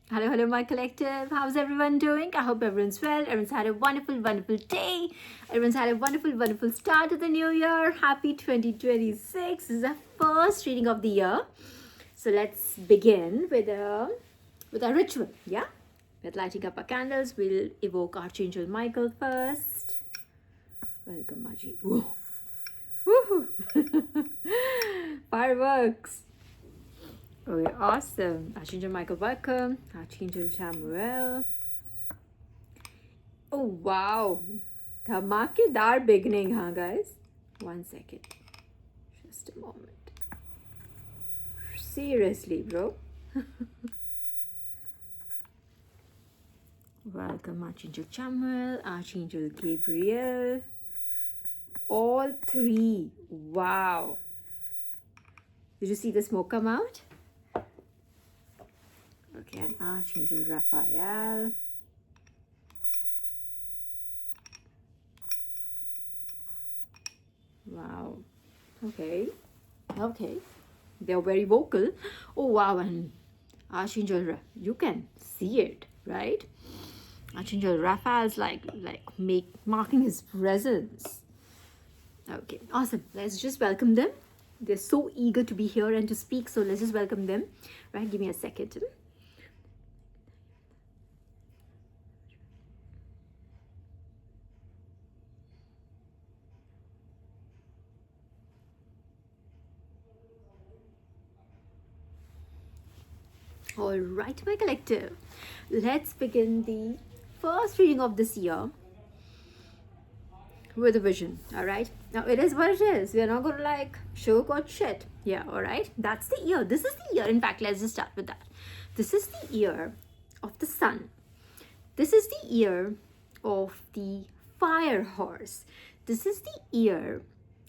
Hello, hello, my collective. How's everyone doing? I hope everyone's well. Everyone's had a wonderful, wonderful day. Everyone's had a wonderful, wonderful start to the new year. Happy 2026. This is our first reading of the year. So let's begin with a ritual, yeah? With lighting up our candles, we'll evoke Archangel Michael first. Welcome, Maji. Whoa. Woohoo! Fireworks. Okay, awesome. Archangel Michael, welcome. Archangel Samuel. Oh, wow. Dhamakedar beginning, huh, guys? 1 second. Just a moment. Seriously, bro. Welcome, Archangel Samuel, Archangel Gabriel. All three. Wow. Did you see the smoke come out? Okay, and Archangel Raphael. Wow. Okay. They're very vocal. Oh, wow. And Archangel, you can see it, right? Archangel Raphael's like marking his presence. Okay, awesome. Let's just welcome them. They're so eager to be here and to speak, so let's just welcome them. Right, give me a second. All right, my collective. Let's begin the first reading of this year with a vision. All right. Now it is what it is. We're not gonna sugarcoat shit. Yeah. All right. That's the year. This is the year. In fact, let's just start with that. This is the year of the sun. This is the year of the fire horse. This is the year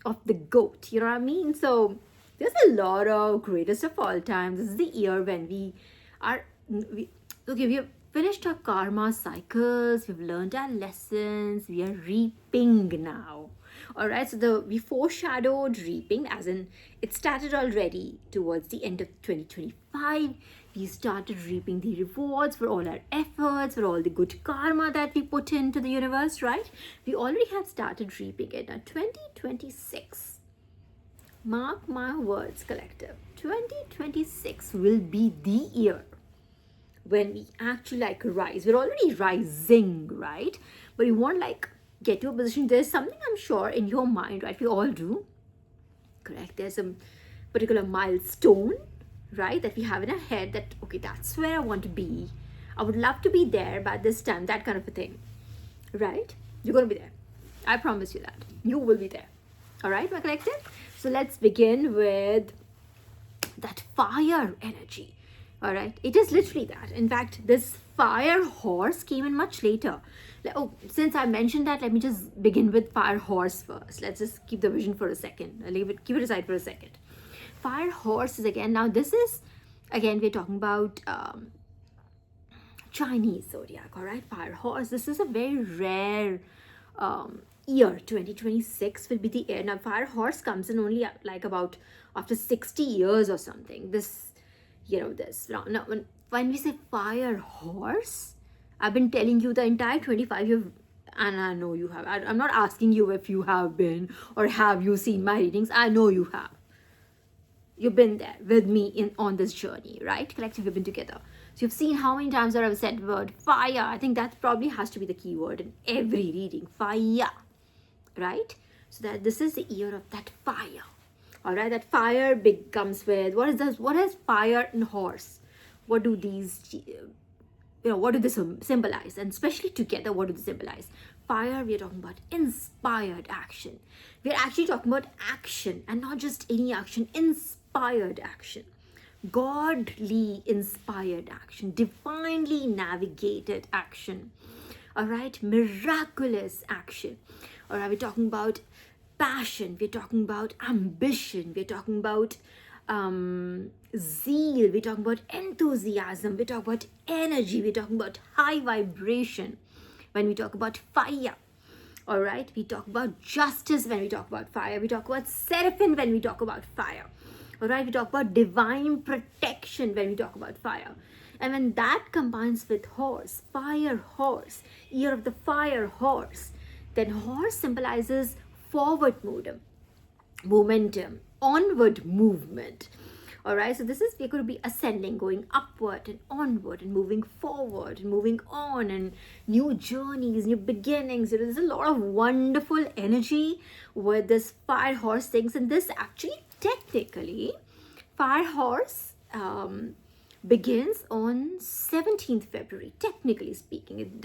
of the goat. You know what I mean? So there's a lot of greatest of all time. This is the year when we have finished our karma cycles, we've learned our lessons, we are reaping now. All right, so we foreshadowed reaping, as in it started already towards the end of 2025. We started reaping the rewards for all our efforts, for all the good karma that we put into the universe, right? We already have started reaping it. Now 2026, mark my words, collective, 2026 will be the year when we actually rise. We're already rising, right? But we want get to a position. There's something, I'm sure, in your mind, right? We all do, correct? There's some particular milestone, right, that we have in our head that, okay, that's where I want to be. I would love to be there by this time, that kind of a thing, right? You're going to be there. I promise you that. You will be there. All right, my collective? So let's begin with that fire energy. All right, it is literally that. In fact, this fire horse came in much later. Oh, since I mentioned that, let me just begin with fire horse first. Let's just keep the vision for a second. Keep it aside for a second. Fire horse is again, now this is, again, we're talking about Chinese zodiac, all right? Fire horse, this is a very rare year. 2026 will be the year. Now, fire horse comes in only about after 60 years or something. This, now when we say fire horse, I've been telling you the entire 25 years, and I know you have. I'm not asking you if you have been or have you seen my readings. I know you have. You've been there with me on this journey, right? Collective, we've been together. So you've seen how many times I've said the word fire. I think that probably has to be the key word in every reading. Fire, right? So that this is the year of that fire. All right, that fire comes with, what is this? What is fire and horse? What do these, what do they symbolize? And especially together, what do they symbolize? Fire, we are talking about inspired action. We are actually talking about action, and not just any action, inspired action. Godly inspired action, divinely navigated action. All right, miraculous action. All right, we're talking about passion, we're talking about ambition, we're talking about zeal, we're talking about enthusiasm, we're talking about energy, we're talking about high vibration when we talk about fire. All right, we talk about justice when we talk about fire, we talk about seraphim when we talk about fire. All right, we talk about divine protection when we talk about fire. And when that combines with horse, fire horse, year of the fire horse, then horse symbolizes forward momentum, onward movement. All right, so this is, we're going to be ascending, going upward and onward and moving forward and moving on, and new journeys, new beginnings. There's a lot of wonderful energy with this fire horse things. And this actually, technically, fire horse begins on 17th February, technically speaking.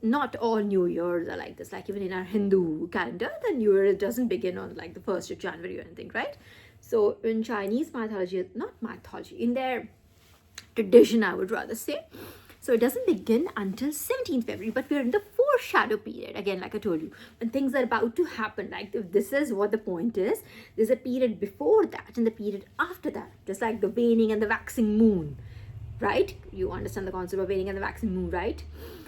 Not all New Years are like this. Like even in our Hindu calendar, the New Year doesn't begin on like the 1st of January or anything, right? So in Chinese mythology, not mythology, in their tradition, I would rather say, so it doesn't begin until 17th February, but we're in the foreshadow period. Again, like I told you, when things are about to happen, like if this is what the point is, there's a period before that and the period after that, just like the waning and the waxing moon, right? You understand the concept of waning and the waxing moon, right?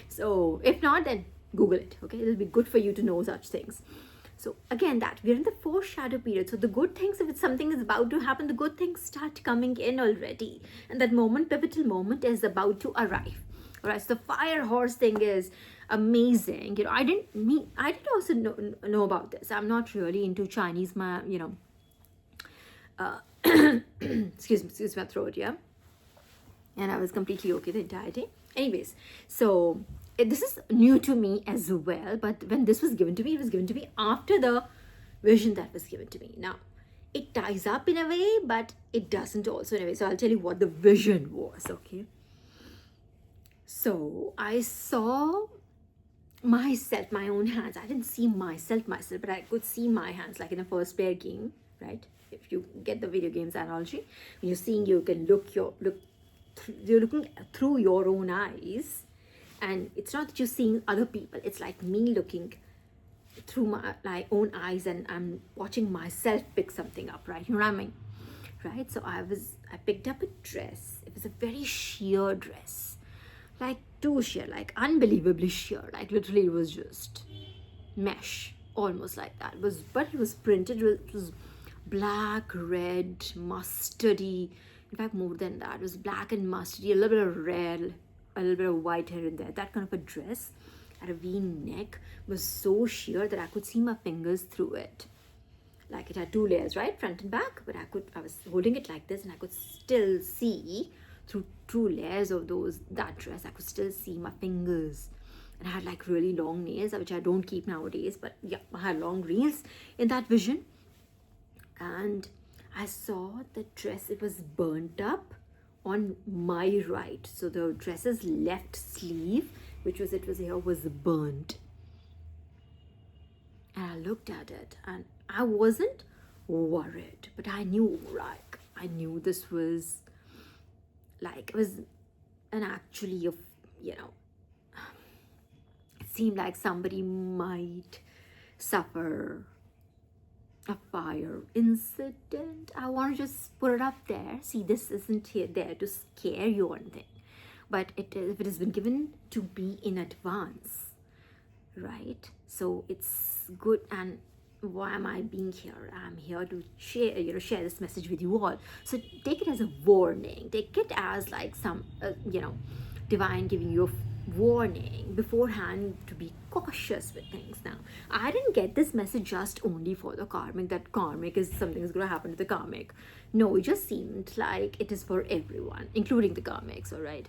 So if not, then Google it, okay? It'll be good for you to know such things. So again, that we're in the foreshadow period. So the good things, if it's something is about to happen, the good things start coming in already. And that moment, pivotal moment, is about to arrive. All right, so the fire horse thing is amazing. I didn't also know about this. I'm not really into Chinese, excuse my throat, yeah. And I was completely okay the entire day. Anyways, so this is new to me as well. But when this was given to me, it was given to me after the vision that was given to me. Now, it ties up in a way, but it doesn't also in a way. So I'll tell you what the vision was, okay? So I saw myself, my own hands. I didn't see myself, but I could see my hands, like in a first player game, right? If you get the video games analogy, when you're seeing, you can you're looking through your own eyes, and it's not that you're seeing other people. It's like me looking through my own eyes, and I'm watching myself pick something up, right? You know what I mean, right? So I picked up a dress. It was a very sheer dress, like too sheer, like unbelievably sheer, like literally it was just mesh, almost like that. But it was printed. It was black, red, mustardy. In fact, more than that, it was black and mustardy, a little bit of red, a little bit of white here and there. That kind of a dress, had a V-neck, was so sheer that I could see my fingers through it. Like it had two layers, right, front and back, but I was holding it like this, and I could still see through two layers of that dress. I could still see my fingers, and I had like really long nails, which I don't keep nowadays, but yeah, I had long nails in that vision. And I saw the dress, it was burnt up on my right. So the dress's left sleeve, which was here, was burnt. And I looked at it, and I wasn't worried, but I knew this was like, it was it seemed like somebody might suffer a fire incident. I want to just put it up there. See, this isn't there to scare you or anything, but if it has been given to be in advance, right? So it's good. And why am I being here? I'm here to share this message with you all. So take it as a warning. Take it as like some divine giving you a warning beforehand to be cautious with things. Now, I didn't get this message just only for the karmic, that karmic is something is going to happen to the karmic. No, it just seemed like it is for everyone, including the karmics. All right,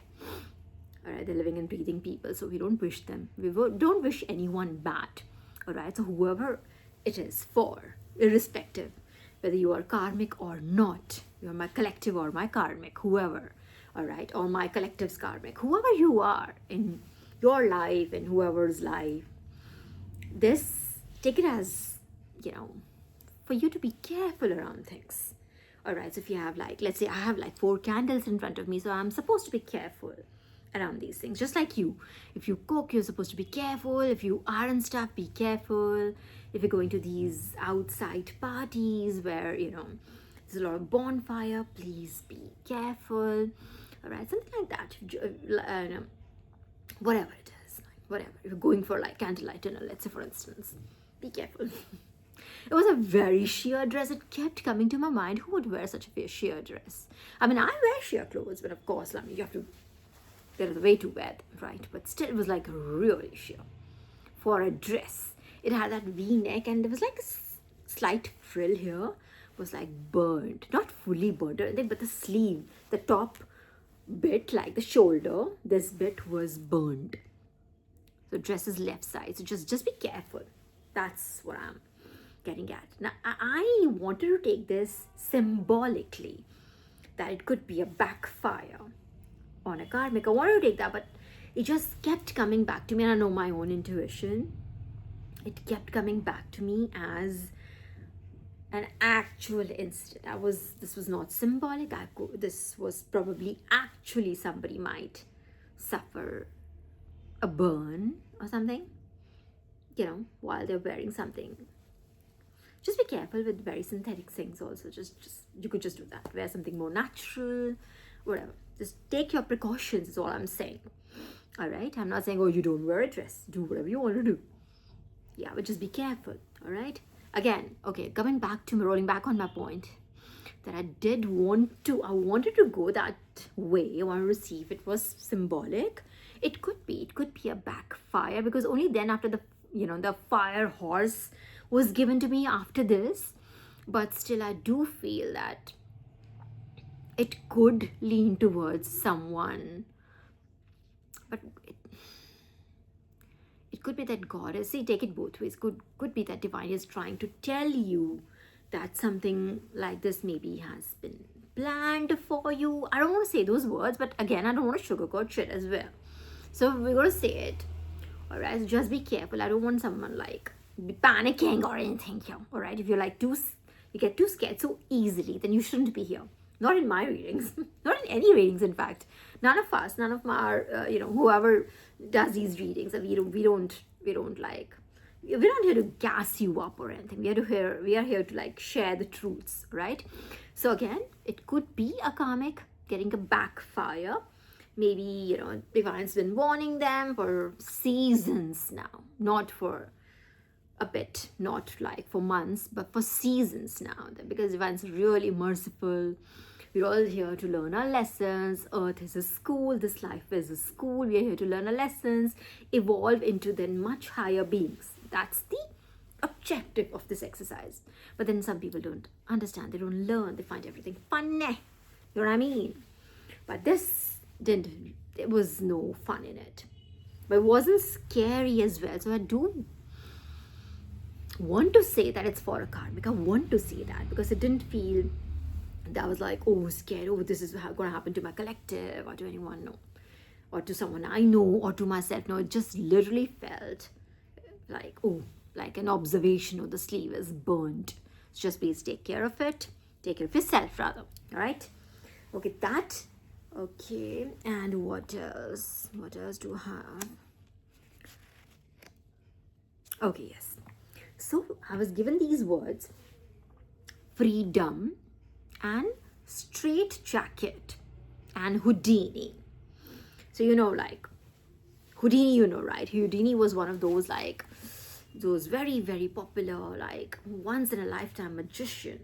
they're living and breathing people, so we don't wish them, don't wish anyone bad. All right, so whoever it is for, irrespective whether you are karmic or not, you're my collective or my karmic, whoever, all right, or my collective's karmic, whoever you are in your life and whoever's life, take it as, for you to be careful around things. All right, so if you have let's say I have 4 candles in front of me, so I'm supposed to be careful around these things. Just like you, if you cook, you're supposed to be careful. If you iron stuff, be careful. If you're going to these outside parties where there's a lot of bonfire, please be careful. All right, something like that. Whatever it is, whatever. If you're going for candlelight dinner, let's say, for instance, be careful. It was a very sheer dress. It kept coming to my mind, who would wear such a sheer dress? I mean, I wear sheer clothes, but of course, I mean, you have to, there is a way to wear them, right? But still, it was like really sheer for a dress. It had that V-neck, and there was like a slight frill here, was like burned, not fully burned or anything, but the sleeve, the top bit, like the shoulder, this bit was burned. So dress is left side, so just be careful. That's what I'm getting at. Now I wanted to take this symbolically, that it could be a backfire on a karmic. I wanted to take that, but it just kept coming back to me, and I know my own intuition. It kept coming back to me as an actual incident. This was not symbolic. This was probably actually somebody might suffer a burn or something, while they're wearing something. Just be careful with very synthetic things also. Just you could just do that. Wear something more natural, whatever. Just take your precautions is all I'm saying. All right? I'm not saying, oh, you don't wear a dress. Do whatever you want to do. Yeah, but just be careful. All right? Again, okay, rolling back on my point, that I wanted to go that way. I wanted to see if it was symbolic. It could be a backfire, because only then, after the fire horse was given to me after this. But still, I do feel that it could lean towards someone, but it could be that goddess, see, take it both ways, could be that divine is trying to tell you that something like this maybe has been planned for you. I don't want to say those words, but again, I don't want to sugarcoat shit as well. So we're going to say it. All right, so just be careful. I don't want someone like be panicking or anything here. All right, if you're like you get too scared so easily, then you shouldn't be here. Not in my readings, not in any readings. In fact, none of us, none of my, whoever does these readings, we don't like, we're not here to gas you up or anything. We are here to like share the truths, right? So again, it could be a karmic getting a backfire. Maybe, divine's been warning them for seasons now, not for a bit, not like for months, but for seasons now, because divine's really merciful. We're all here to learn our lessons. Earth is a school. This life is a school. We are here to learn our lessons, evolve into then much higher beings. That's the objective of this exercise. But then some people don't understand. They don't learn. They find everything funny. You know what I mean? But this there was no fun in it. But it wasn't scary as well. So I do want to say that it's for a karmic. I want to say that, because it didn't feel that I was like, oh, scared, oh, this is going to happen to my collective or to anyone, no, or to someone I know or to myself. No, it just literally felt like, oh, like an observation of the sleeve is burnt. So just please take care of it. Take care of yourself, rather. All right? Okay, that. Okay, and what else? What else do I have? Okay, yes. So I was given these words: freedom and strait-jacket and Houdini. So like Houdini, right? Houdini was one of those like those very, very popular, like once in a lifetime magician,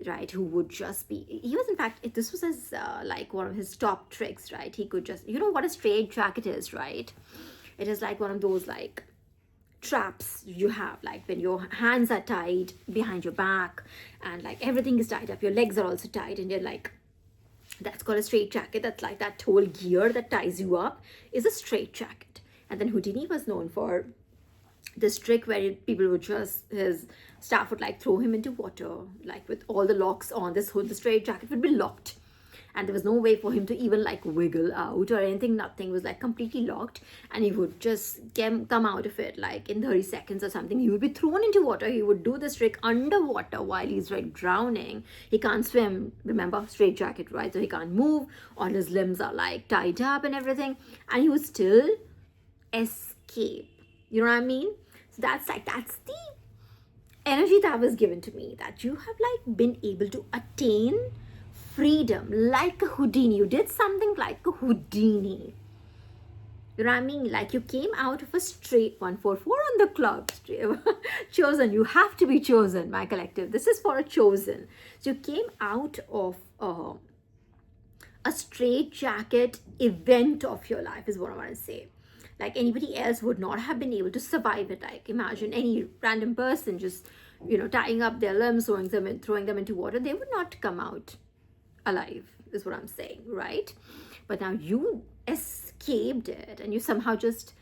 right? Who would just be, he was in fact, this was his like one of his top tricks, right? He could just, what a strait-jacket is, right? It is like one of those like traps you have, like when your hands are tied behind your back and like everything is tied up, your legs are also tied, and you're like, that's called a strait-jacket. That's like that whole gear that ties you up is a strait-jacket. And then Houdini was known for this trick where people would just, his staff would like throw him into water, like with all the locks on this hood, the strait-jacket would be locked. And there was no way for him to even like wiggle out or anything. Nothing was like completely locked, and he would just come out of it like in 30 seconds or something. He would be thrown into water. He would do this trick underwater while he's like drowning. He can't swim, remember, strait-jacket, right? So he can't move. All his limbs are like tied up and everything, and he would still escape. You know what I mean? So that's the energy that was given to me, that you have like been able to attain freedom like a Houdini. You did something like a Houdini, You know what I mean? Like you came out of a straight 144 on the clock. Chosen. You have to be chosen, my collective. This is for a chosen. So you came out of a strait-jacket event of your life is what I want to say. Like anybody else would not have been able to survive it. Like imagine any random person just, tying up their limbs, throwing them into water. They would not come out alive, is what I'm saying, right? But now you escaped it and you somehow just,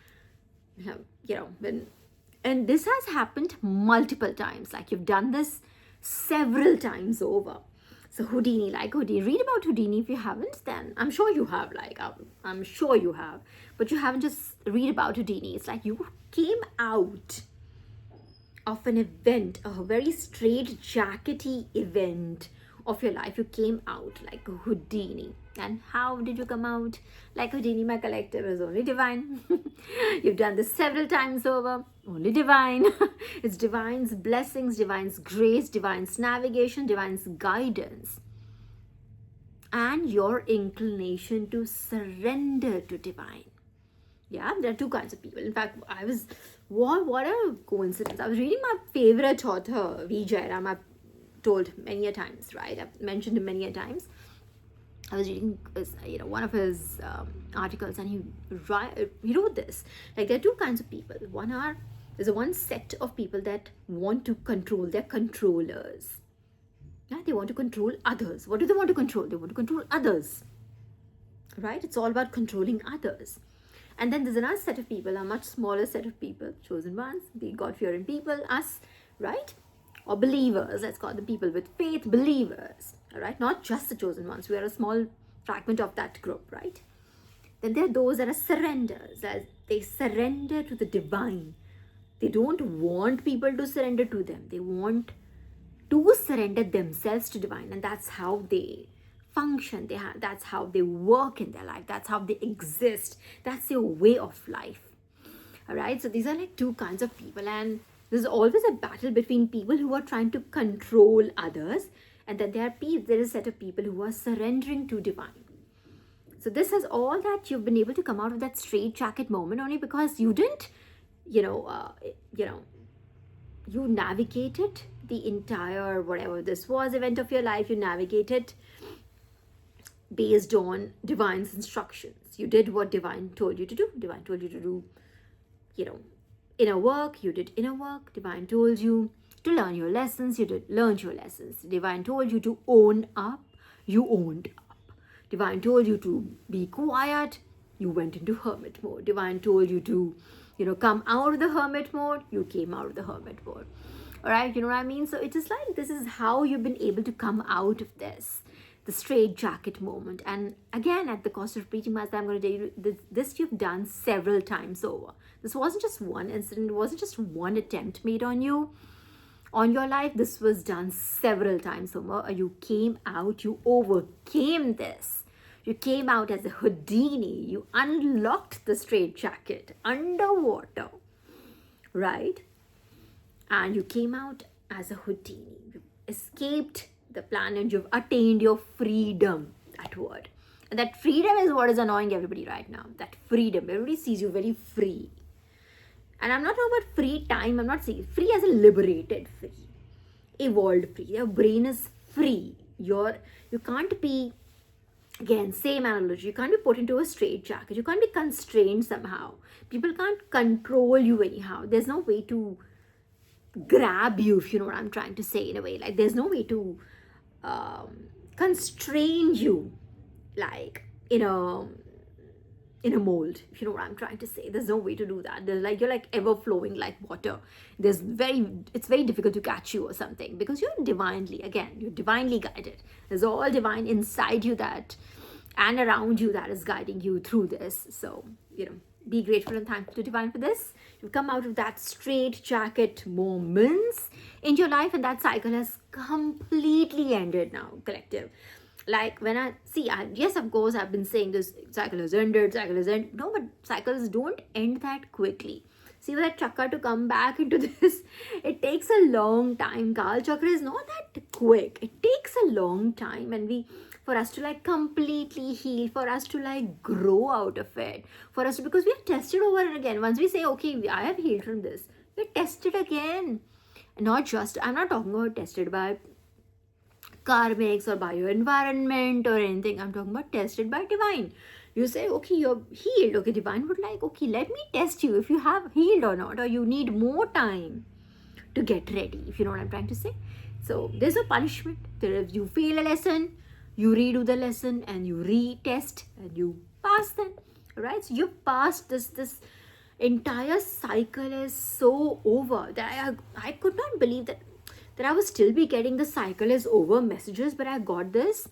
and this has happened multiple times. Like you've done this several times over. So Houdini, read about Houdini. If you haven't, then I'm sure you have, I'm sure you have, but you haven't just read about Houdini. It's like you came out of an event, a very strait-jackety event of your life. You came out like Houdini. And how did you come out like Houdini? My collective is only divine. You've done this several times over. Only divine. It's divine's blessings, divine's grace, divine's navigation, divine's guidance, and your inclination to surrender to divine. Yeah, there are two kinds of people. In fact, what a coincidence. I was reading my favorite author, V. Jairam. I've told many a times, right? I've mentioned him many a times. I was reading one of his articles, and he wrote this. Like there are two kinds of people. There's one set of people that want to control. They're controllers. Yeah, they want to control others. What do they want to control? They want to control others. Right? It's all about controlling others. And then there's another set of people, a much smaller set of people, chosen ones, the God-fearing people, us, right? Or believers, let's call them people with faith, believers, all right? Not just the chosen ones. We are a small fragment of that group, right? Then there are those that are surrenders, as they surrender to the divine. They don't want people to surrender to them. They want to surrender themselves to divine, and that's how they function. That's how they work in their life. That's how they exist. That's their way of life. All right. So these are like two kinds of people, and there's always a battle between people who are trying to control others, and then there is a set of people who are surrendering to divine. So this is all that you've been able to come out of that strait-jacket moment only because you didn't, you navigated the entire whatever this was event of your life. You navigated based on divine's instructions. You did what divine told you to do. Divine told you to do, inner work. You did inner work. Divine told you to learn your lessons. You learned your lessons. Divine told you to own up. You owned up. Divine told you to be quiet. You went into hermit mode. Divine told you to, come out of the hermit mode. You came out of the hermit mode. All right, you know what I mean? So it is like this is how you've been able to come out of this, the strait-jacket moment. And again, at the cost of repeating myself, I'm going to tell you this you've done several times over. This wasn't just one incident. It wasn't just one attempt made on you, on your life. This was done several times over. You came out. You overcame this. You came out as a Houdini. You unlocked the strait-jacket underwater, right? And you came out as a Houdini. You escaped the planet. You've attained your freedom. That word. And that freedom is what is annoying everybody right now. That freedom. Everybody sees you very free. And I'm not talking about free time. I'm not saying free as a liberated free. Evolved free. Your brain is free. You can't be, again, same analogy. You can't be put into a strait-jacket. You can't be constrained somehow. People can't control you anyhow. There's no way to grab you, if you know what I'm trying to say, in a way. Like there's no way to constrain you, like in a mold, if you know what I'm trying to say. There's no way to do that. There's like you're like ever flowing like water. It's very difficult to catch you or something because you're divinely guided. There's all divine inside you and around you that is guiding you through this. So be grateful and thankful to divine for this. You've come out of that strait-jacket moments in your life, and that cycle has completely ended now, collective. Like when yes, of course, I've been saying this cycle has ended. No, but cycles don't end that quickly. See, for that chakra to come back into this, it takes a long time. Kal chakra is not that quick. It takes a long time, and we for us to like completely heal, for us to like grow out of it, for us to, because we are tested over and again. Once we say, okay, I have healed from this, we're tested again. Not just, I'm not talking about tested by karmics or by your environment or anything. I'm talking about tested by divine. You say, okay, you're healed. Okay, divine would like, okay, let me test you if you have healed or not, or you need more time to get ready, if you know what I'm trying to say. So there's no punishment. You fail a lesson, you redo the lesson, and you retest, and you pass then. Right? So you've passed this entire cycle is so over that I could not believe that I would still be getting the cycle is over messages, but I got this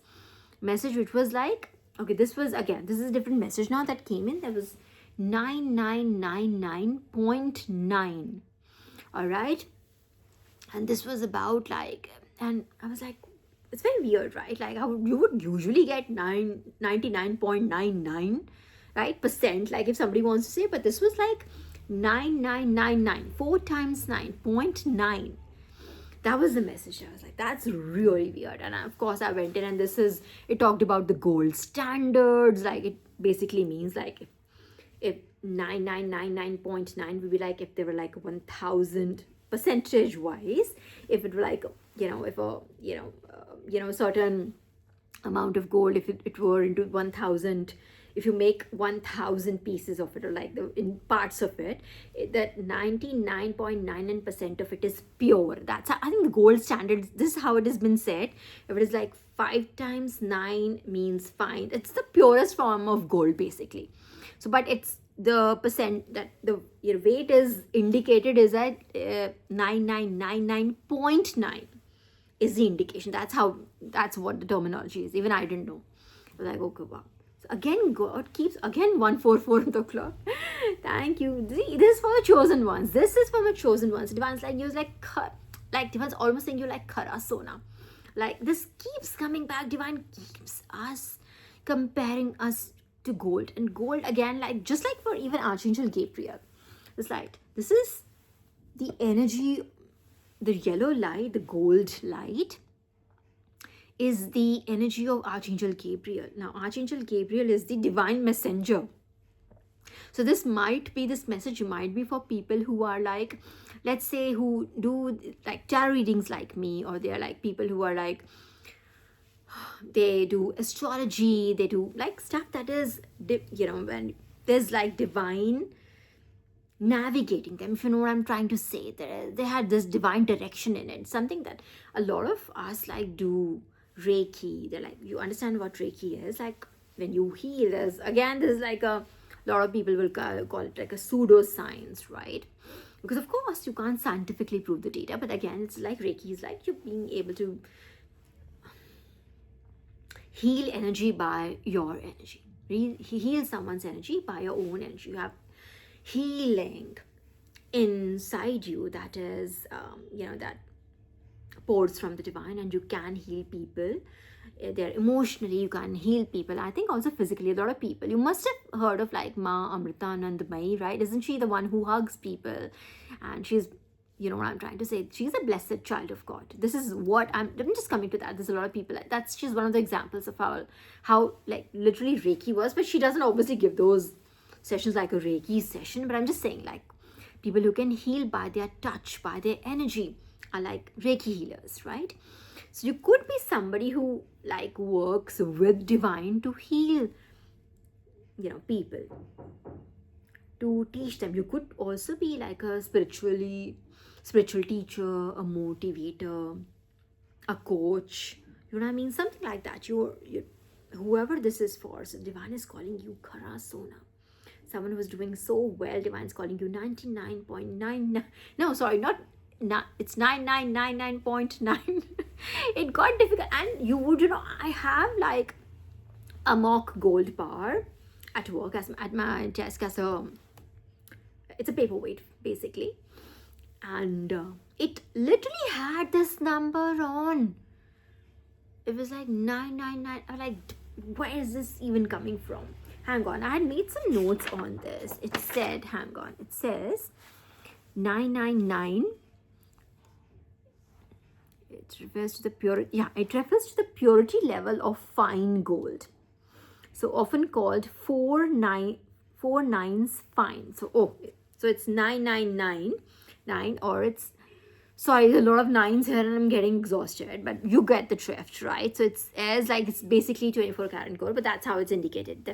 message which was like, okay, this is a different message now that came in. There was 9999.9. All right. And this was about like, and I was like, it's very weird, right? Like you would usually get 99.99, right, percent, like if somebody wants to say, but this was like 9999, 4 times 9.9. That was the message. I was like, that's really weird. And of course I went in, and it talked about the gold standards. Like it basically means like if 9999.9 would be like if they were like 1000 percentage wise, if it were like, if a certain amount of gold, if it were into 1000, if you make 1000 pieces of it, or like in parts of it, that 99.99% of it is pure. That's how, I think the gold standard, this is how it has been said. If it is like 5 times 9 means fine, it's the purest form of gold basically. So but it's the percent that the weight is indicated is at 9999.9 is the indication. That's what the terminology is. Even I didn't know. I was like, okay, wow. So again, God keeps 144 on the clock. Thank you. This is for the chosen ones. Divine's like, you like Divine's almost saying you like khara sona. Like this keeps coming back. Divine keeps us comparing us to gold. And gold again, like just like for even Archangel Gabriel, it's like this is the energy, the yellow light, the gold light is the energy of Archangel Gabriel. Now Archangel Gabriel is the divine messenger. So this message might be for people who are like, let's say, who do like tarot readings like me, or they're like people who are like, they do astrology, they do like stuff that is, when there's like divine navigating them, if you know what I'm trying to say. They had this divine direction in it, something that a lot of us like do Reiki. They're like, you understand what Reiki is? Like when you heal, there's like a lot of people will call it like a pseudoscience, right? Because of course you can't scientifically prove the data, but again, it's like Reiki is like you being able to heal energy by your energy. Heal someone's energy by your own energy. You have healing inside you that is, that pours from the divine, and you can heal people. They're emotionally, you can heal people. I think also physically, a lot of people. You must have heard of like Ma Amrita Anandamayi, right? Isn't she the one who hugs people? And she's, you know what I'm trying to say, she's a blessed child of God. This is what I'm just coming to that. There's a lot of people like that's she's one of the examples of how like literally Reiki was, but she doesn't obviously give those sessions like a Reiki session. But I'm just saying, like, people who can heal by their touch, by their energy, are like Reiki healers, right? So you could be somebody who like works with divine to heal, people, to teach them. You could also be like a spiritual teacher, a motivator, a coach, you know what I mean? Something like that. You whoever this is for, so divine is calling you khara sona. Someone who is doing so well, divine is calling you 99.99. No, sorry, it's 9999.9. It got difficult. And you would, I have like a mock gold bar at work, at my desk, it's a paperweight basically, and it literally had this number on. It was like 999. I'm like, where is this even coming from? Hang on, I had made some notes on this. It said 999 It refers to the purity. Yeah, it refers to the purity level of fine gold. So often called 4 nines fine. So it's 9999, or it's, sorry, there's a lot of nines here and I'm getting exhausted, but you get the drift, right? So it's as like it's basically 24 karat gold, but that's how it's indicated.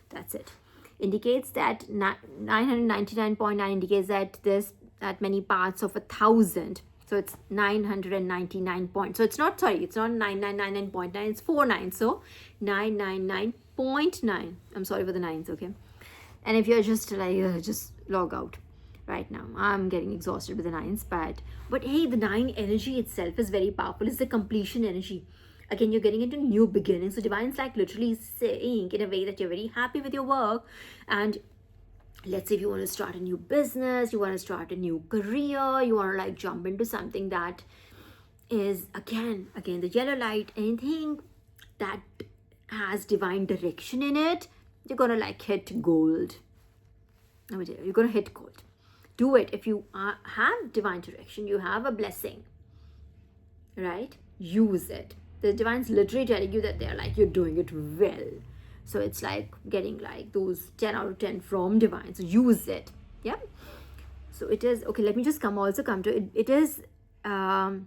That's it. Indicates that 999.9 indicates that there's that many parts of 1,000. So it's 999 points. So it's not 9999.9, it's 49. So 999.9. I'm sorry for the nines, okay? And if you're just like, just log out right now. I'm getting exhausted with the nines, but hey, the 9 energy itself is very powerful. It's the completion energy. Again, you're getting into new beginnings. So divine's like literally saying in a way that you're very happy with your work, and let's say if you want to start a new business, you want to start a new career, you want to like jump into something that is again the yellow light, anything that has divine direction in it, you're gonna like hit gold. Let me tell you, you're gonna hit gold. Do it. If you have divine direction, you have a blessing, right? Use it. The divine's literally telling you that they're like, you're doing it well. So it's like getting like those 10 out of 10 from divine. So use it. Yeah. So it is, okay, let me just come to it. It is, so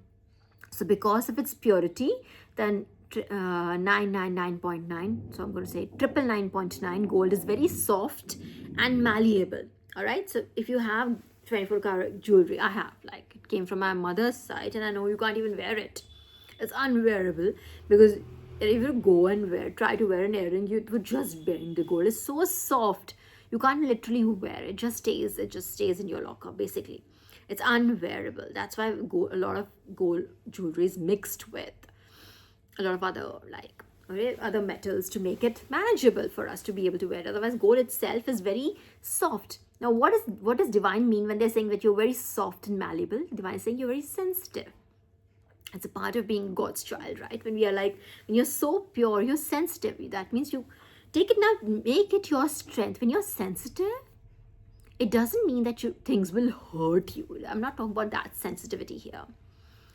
because of its purity, then 999.9. So I'm going to say 999.9. Gold is very soft and malleable. All right. So if you have 24 karat jewelry, I have, like, it came from my mother's side, and I know you can't even wear it. It's unwearable, because if you go and try to wear an earring, it would just bend. The gold is so soft, you can't literally wear it. It just stays in your locker, basically. It's unwearable. That's why a lot of gold jewelry is mixed with a lot of other metals to make it manageable for us to be able to wear it. Otherwise, gold itself is very soft. Now, what does divine mean when they're saying that you're very soft and malleable? Divine is saying you're very sensitive. It's a part of being God's child, right? When you're so pure, you're sensitive. That means you take it now, make it your strength. When you're sensitive, it doesn't mean that things will hurt you. I'm not talking about that sensitivity here.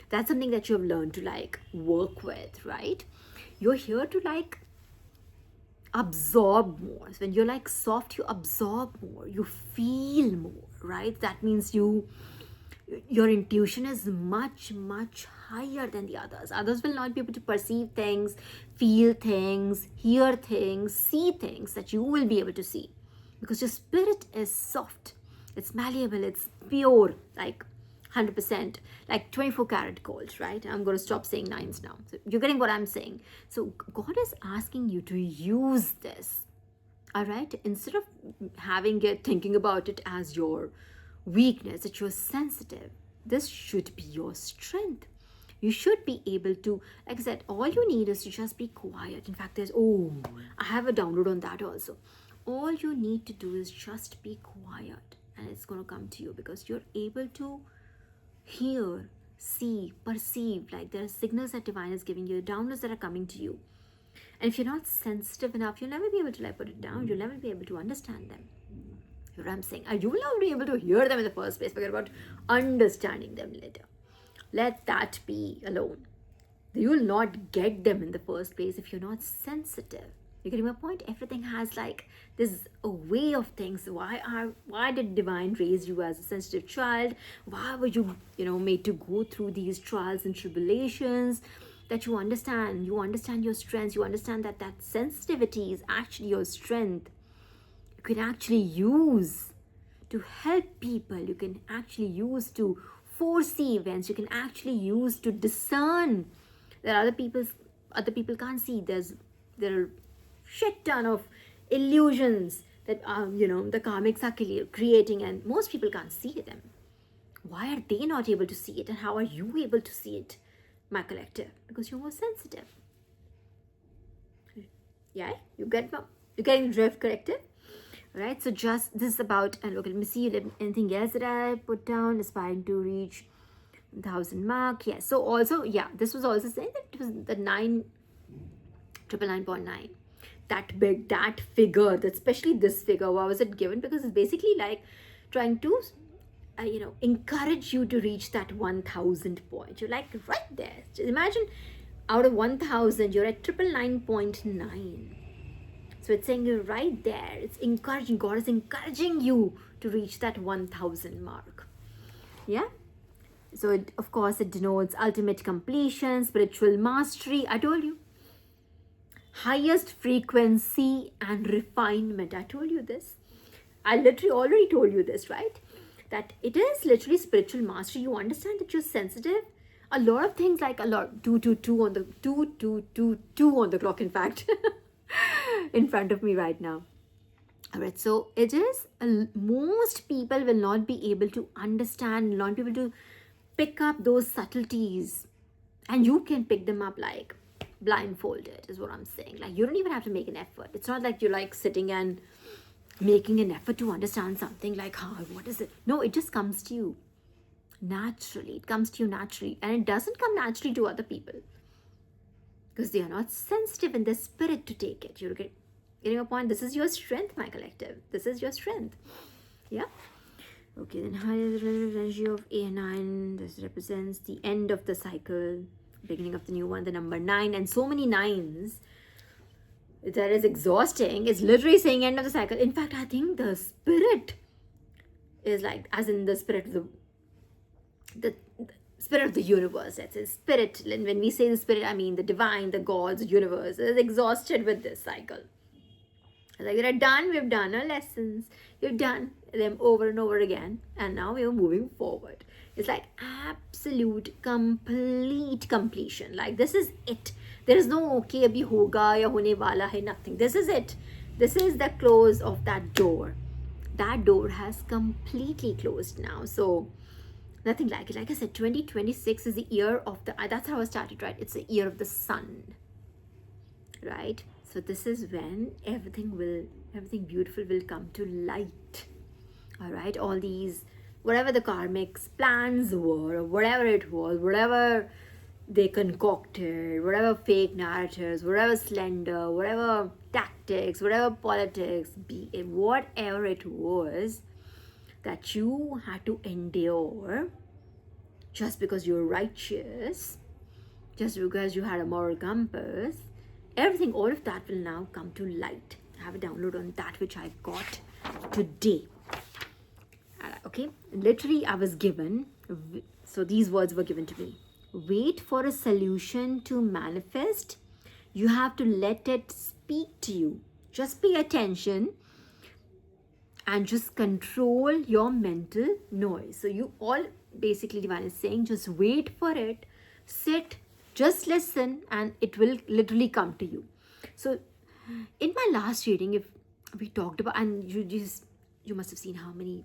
That's something that you have learned to like work with, right? You're here to like absorb more. So when you're like soft, you absorb more, you feel more, right? That means your intuition is much, much higher than the others. Others will not be able to perceive things, feel things, hear things, see things that you will be able to see, because your spirit is soft, it's malleable, it's pure, like 100%, like 24 karat gold, right? I'm going to stop saying nines now. So you're getting what I'm saying. So God is asking you to use this, all right? Instead of thinking about it as your weakness, that you're sensitive, this should be your strength. You should be able to, like I said, all you need is to just be quiet. In fact, I have a download on that also. All you need to do is just be quiet, and it's going to come to you, because you're able to hear, see, perceive. Like, there are signals that divine is giving you, downloads that are coming to you. And if you're not sensitive enough, you'll never be able to like put it down. You'll never be able to understand them. What I'm saying, you will not be able to hear them in the first place. Forget about understanding them later. Let that be alone. You will not get them in the first place if you're not sensitive. You getting my point? Everything has like this a way of things. Why did divine raise you as a sensitive child? Why were you made to go through these trials and tribulations? That you understand your strengths. You understand that sensitivity is actually your strength. You can actually use to help people. You can actually use to foresee events. You can actually use to discern that other people can't see. There are shit ton of illusions that the karmics are creating, and most people can't see them. Why are they not able to see it, and how are you able to see it, my collective? Because you're more sensitive. Yeah, you're getting drift, collective. Right, so just this is about, and look, let me see anything else that I put down. Aspiring to reach 1,000 mark. Yes. So also, yeah, this was also saying that it was the 999.9. That big, that figure, especially this figure. Why was it given? Because it's basically like trying to encourage you to reach that 1000 point. You're like right there. Just imagine out of 1000, you're at 999.9. So it's saying you're right there. It's encouraging. God is encouraging you to reach that 1000 mark. Yeah. So of course, it denotes ultimate completion, spiritual mastery. I told you. Highest frequency and refinement. I told you this. I literally already told you this, right? That it is literally spiritual mastery. You understand that you're sensitive. A lot of things, like a lot 222 on the 2222 on the clock, in fact, in front of me right now. All right, so it is most people will not be able to understand, not be able to pick up those subtleties, and you can pick them up like blindfolded, is what I'm saying. Like, you don't even have to make an effort. It's not like you're like sitting and making an effort to understand something, like, what is it? No, it just comes to you naturally. It comes to you naturally, and it doesn't come naturally to other people because they are not sensitive in their spirit to take it. You're getting a point. This is your strength, my collective. This is your strength. Yeah. Okay, then highest energy of A9. This represents the end of the cycle, beginning of the new one, the number 9, and so many 9s. That is exhausting. It's literally saying end of the cycle. In fact, I think the spirit is like, as in the spirit of the spirit of the universe. That's a spirit. And when we say the spirit, I mean the divine, the gods, the universe is exhausted with this cycle. Like, we're done. We've done our lessons. We've done them over and over again, and now we're moving forward. It's like absolute, complete completion. Like, this is it. There is no okay, abhi hoga ya hone wala hai, nothing. This is it. This is the close of that door. That door has completely closed now. So nothing like it. Like I said, 2026 is the year of the, that's how I started, right? It's the year of the sun, right? So this is when everything beautiful will come to light. All right, all these, whatever the karmic plans were, or whatever it was, whatever they concocted, whatever fake narratives, whatever slender, whatever tactics, whatever politics, be it, whatever it was that you had to endure just because you're righteous, just because you had a moral compass, everything, all of that will now come to light. I have a download on that which I got today. Okay, literally I was given, so these words were given to me. Wait for a solution to manifest. You have to let it speak to you. Just pay attention and just control your mental noise. So you all, basically Divine is saying, just wait for it, sit, just listen, and it will literally come to you. So in my last reading, if we talked about, and you must have seen how many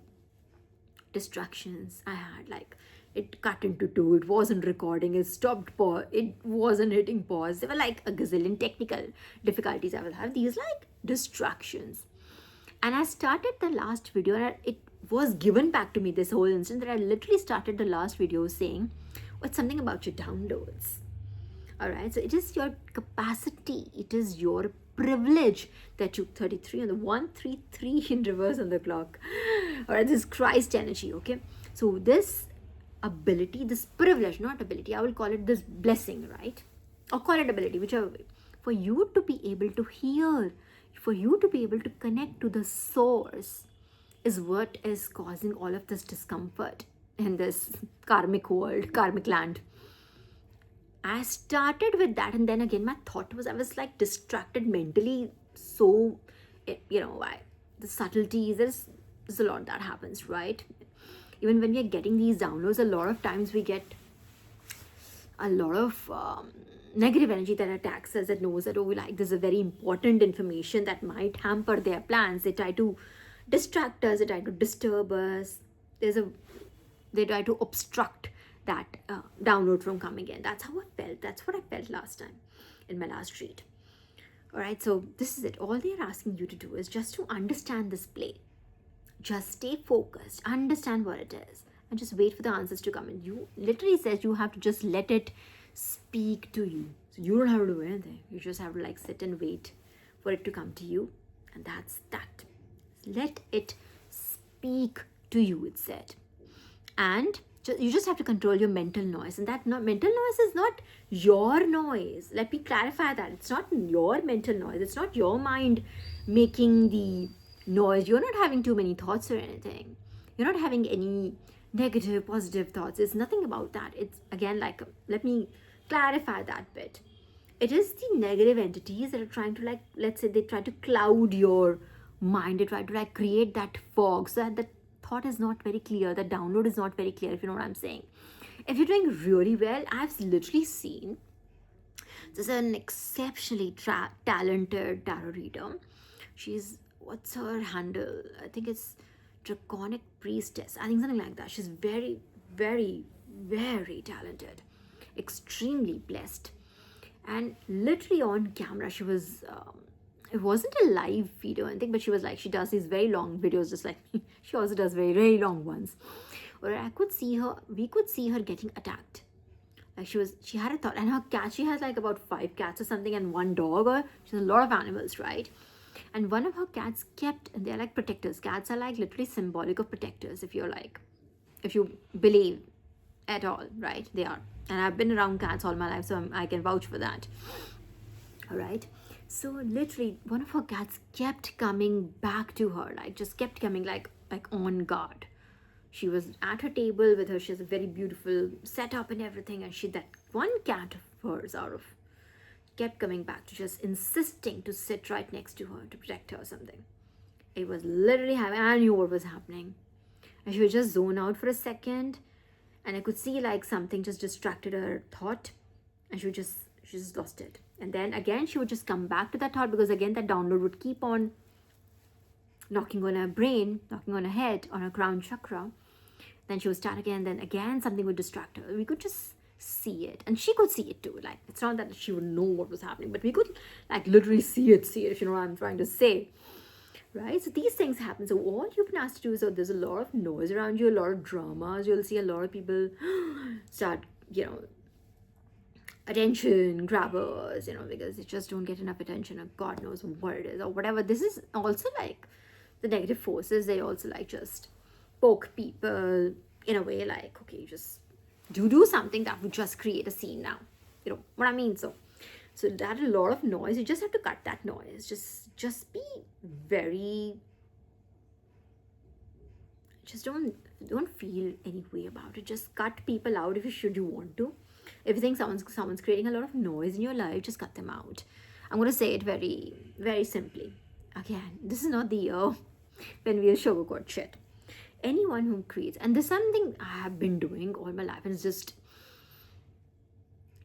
distractions I had. Like, it cut into 2, it wasn't recording, it stopped pause, it wasn't hitting pause. There were like a gazillion technical difficulties I will have, these like distractions. And I started the last video, and it was given back to me, this whole instant, that I literally started the last video saying, it's something about your downloads. All right, so it is your capacity, it is your privilege that you 33 on the 133 in reverse on the clock. All right, this is Christ energy. Okay, so this ability, this privilege, not ability, I will call it this blessing, right? Or call it ability, whichever way, for you to be able to hear, for you to be able to connect to the source, is what is causing all of this discomfort in this karmic world, karmic land. I started with that, and then again my thought was, I was like distracted mentally. So why the subtleties, there's a lot that happens, right? Even when we are getting these downloads, a lot of times we get a lot of negative energy that attacks us, that knows that, oh, like, this is a very important information that might hamper their plans. They try to distract us, they try to disturb us, they try to obstruct that download from coming in. That's how I felt. That's what I felt last time in my last read. All right, so this is it. All they're asking you to do is just to understand this play. Just stay focused, understand what it is, and just wait for the answers to come in. You literally says you have to just let it speak to you. So you don't have to do anything. You just have to like sit and wait for it to come to you. And that's that. Let it speak to you, it said. And you just have to control your mental noise, and that mental noise is not your noise. Let me clarify that. It's not your mental noise. It's not your mind making the noise. You're not having too many thoughts or anything. You're not having any negative, positive thoughts. It's nothing about that. It's again, like, let me clarify that bit. It is the negative entities that are trying to, like, let's say they try to cloud your mind. They try to, like, create that fog so that the thought is not very clear, the download is not very clear, if you know what I'm saying. If you're doing really well, I've literally seen this is an exceptionally talented tarot reader. She's, what's her handle? I think it's Draconic Priestess. I think something like that. She's very, very, very talented, extremely blessed. And literally on camera, she was, it wasn't a live video, I think, but she was like, she does these very long videos just like me. She also does very, very long ones. Where I could see her, we could see her getting attacked. Like she had a thought, and her cat, she has like about 5 cats or something and 1 dog, or she has a lot of animals, right? And one of her cats kept, and they're like protectors. Cats are like literally symbolic of protectors, if you believe at all, right? They are. And I've been around cats all my life, so I can vouch for that. All right. So literally, one of her cats kept coming back to her, like just kept coming, like on guard. She was at her table with her. She has a very beautiful setup and everything, and that one cat of hers kept coming back to just insisting to sit right next to her to protect her or something. It was literally happening. I knew what was happening, and she would just zone out for a second, and I could see like something just distracted her thought, and she just lost it. And then again, she would just come back to that thought, because again, that download would keep on knocking on her brain, knocking on her head, on her crown chakra. Then she would start again, then again, something would distract her. We could just see it. And she could see it too. Like, it's not that she would know what was happening, but we could like literally see it, if you know what I'm trying to say. Right? So these things happen. So all you've been asked to do is, so there's a lot of noise around you, a lot of dramas. You'll see a lot of people start, attention grabbers, because they just don't get enough attention, or God knows what it is, or whatever. This is also like the negative forces. They also like just poke people in a way, like, okay, just do something that would just create a scene now. You know what I mean? So that a lot of noise. You just have to cut that noise. Just be very. Just don't feel any way about it. Just cut people out if you want to. If you think someone's creating a lot of noise in your life, just cut them out. I'm going to say it very, very simply. Again, this is not the year when we'll sugarcoat shit. Anyone who creates, and this is something I have been doing all my life, and it's just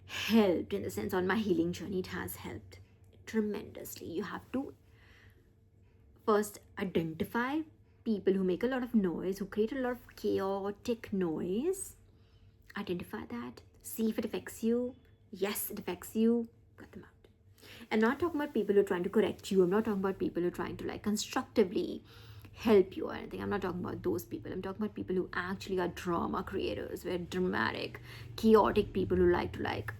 helped in the sense on my healing journey. It has helped tremendously. You have to first identify people who make a lot of noise, who create a lot of chaotic noise. Identify that. See if it affects you. Yes, it affects you. Cut them out. I'm not talking about people who are trying to correct you. I'm not talking about people who are trying to like constructively help you or anything. I'm not talking about those people. I'm talking about people who actually are drama creators, very dramatic, chaotic people who like to like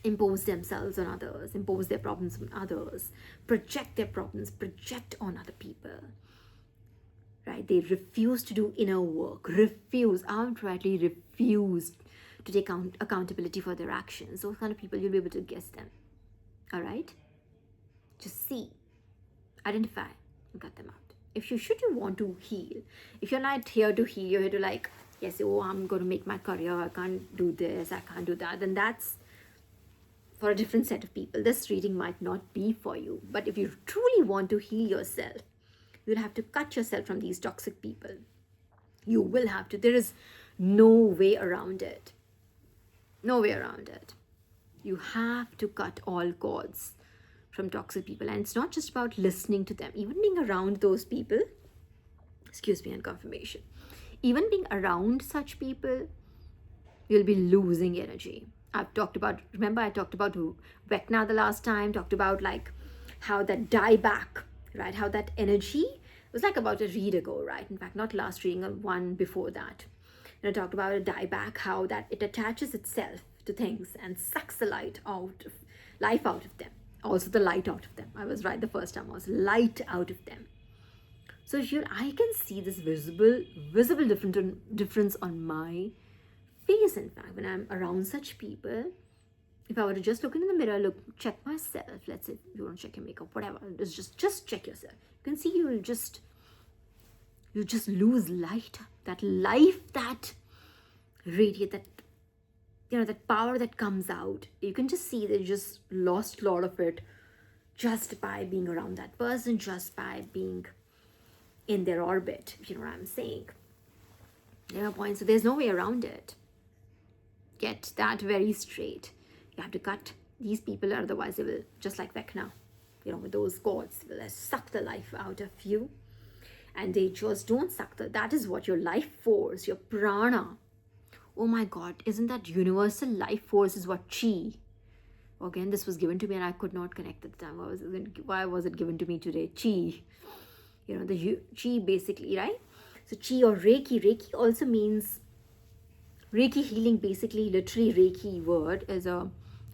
impose themselves on others, impose their problems on others, project their problems, project on other people. Right? They refuse to do inner work, outrightly refuse to take accountability for their actions. Those kind of people, you'll be able to guess them. All right? Just see, identify, and cut them out. If you want to heal, if you're not here to heal, you're here to like, yes, I'm going to make my career, I can't do this, I can't do that, then that's for a different set of people. This reading might not be for you. But if you truly want to heal yourself, you'll have to cut yourself from these toxic people. You will have to. There is no way around it. No way around it. You have to cut all cords from toxic people. And it's not just about listening to them. Even being around those people, excuse me, and confirmation. Even being around such people, you'll be losing energy. Remember I talked about Vecna the last time, talked about like how that dieback, right? How that energy was like about a read ago, right? In fact, not last reading, one before that. And I talked about a dieback, how that it attaches itself to things and sucks the life out of them. Also the light out of them. I was right the first time. I was light out of them. So I can see this visible difference on my face. In fact, when I'm around such people, if I were to just look into the mirror, check myself. Let's say you want to check your makeup, whatever. Just check yourself. You can see you just lose light, that life, that radiate, that that power that comes out. You can just see that you just lost a lot of it just by being around that person, just by being in their orbit. You know what I'm saying? Point. So there's no way around it. Get that very straight. You have to cut these people, otherwise they will, just like Vecna, with those cords, will suck the life out of you. And they just don't suck that is what your life force, your prana. Oh my God, isn't that universal life force is what chi? Again, this was given to me and I could not connect at the time. Why was it given to me today? Chi. The chi basically, right? So chi or Reiki. Reiki also means, Reiki healing basically, literally Reiki word is a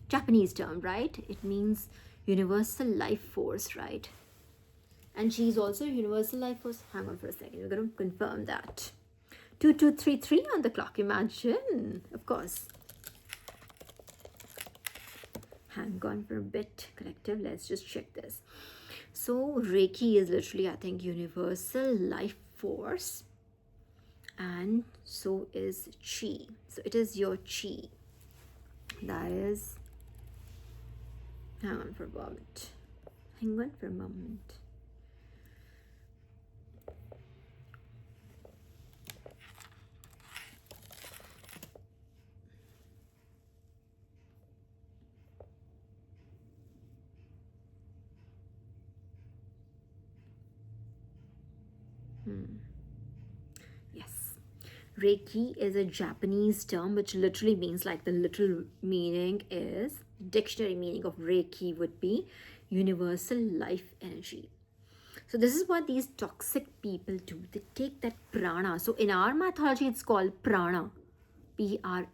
Japanese term, right? It means universal life force, right? And chi is also universal life force. Hang on for a second, we're going to confirm that. 2233 on the clock, imagine, of course. Hang on for a bit, collective, let's just check this. So Reiki is literally, I think, universal life force, and so is chi. So it is your chi. That is, hang on for a moment. Yes. Reiki is a Japanese term which literally means, like, the literal meaning is, dictionary meaning of Reiki would be universal life energy. So this is what these toxic people do. They take that prana. So in our mythology, it's called prana. Prana,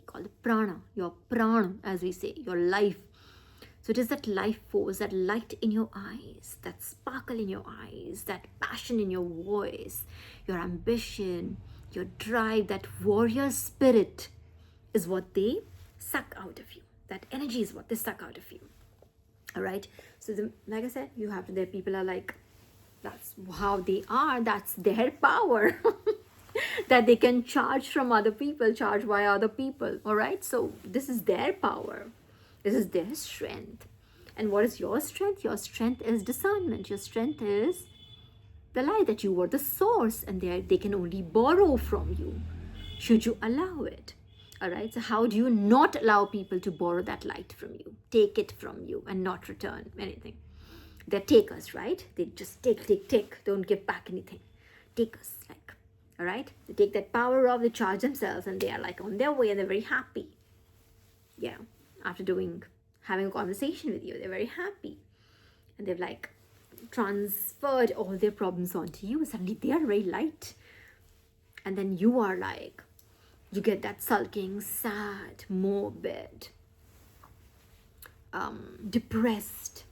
called prana. Your prana, as we say, your life. So it is that life force, that light in your eyes, that sparkle in your eyes, that passion in your voice, your ambition, your drive, that warrior spirit is what they suck out of you. That energy is what they suck out of you. All right. So like I said, you have to, their people are like, that's how they are. That's their power that they can charge from other people, charge by other people. All right. So this is their power. This is their strength. And what is your strength? Your strength is discernment. Your strength is the light, that you are the source, and they can only borrow from you should you allow it. All right. So how do you not allow people to borrow that light from you, take it from you, and not return anything? They're takers, right? They just take, don't give back anything. Takers, like, all right? They take that power off, they charge themselves, and they are like on their way, and they're very happy. Yeah. After having a conversation with you, they're very happy. And they've like transferred all their problems onto you. Suddenly they are very light. And then you are like, you get that sulking, sad, morbid, depressed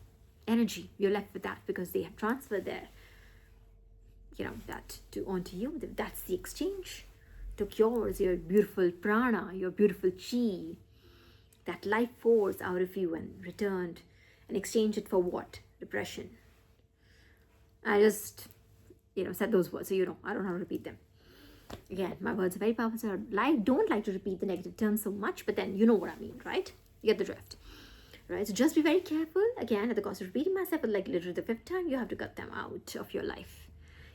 energy. You're left with that because they have transferred their, that onto you. That's the exchange. Took yours, your beautiful prana, your beautiful chi, that life force out of you, and returned and exchanged it for what? Depression. I just, said those words, so I don't know how to repeat them. Again, my words are very powerful, so I don't like to repeat the negative terms so much, but then you know what I mean, right? You get the drift, right? So just be very careful. Again, at the cost of repeating myself, but like literally the 5th time, you have to cut them out of your life.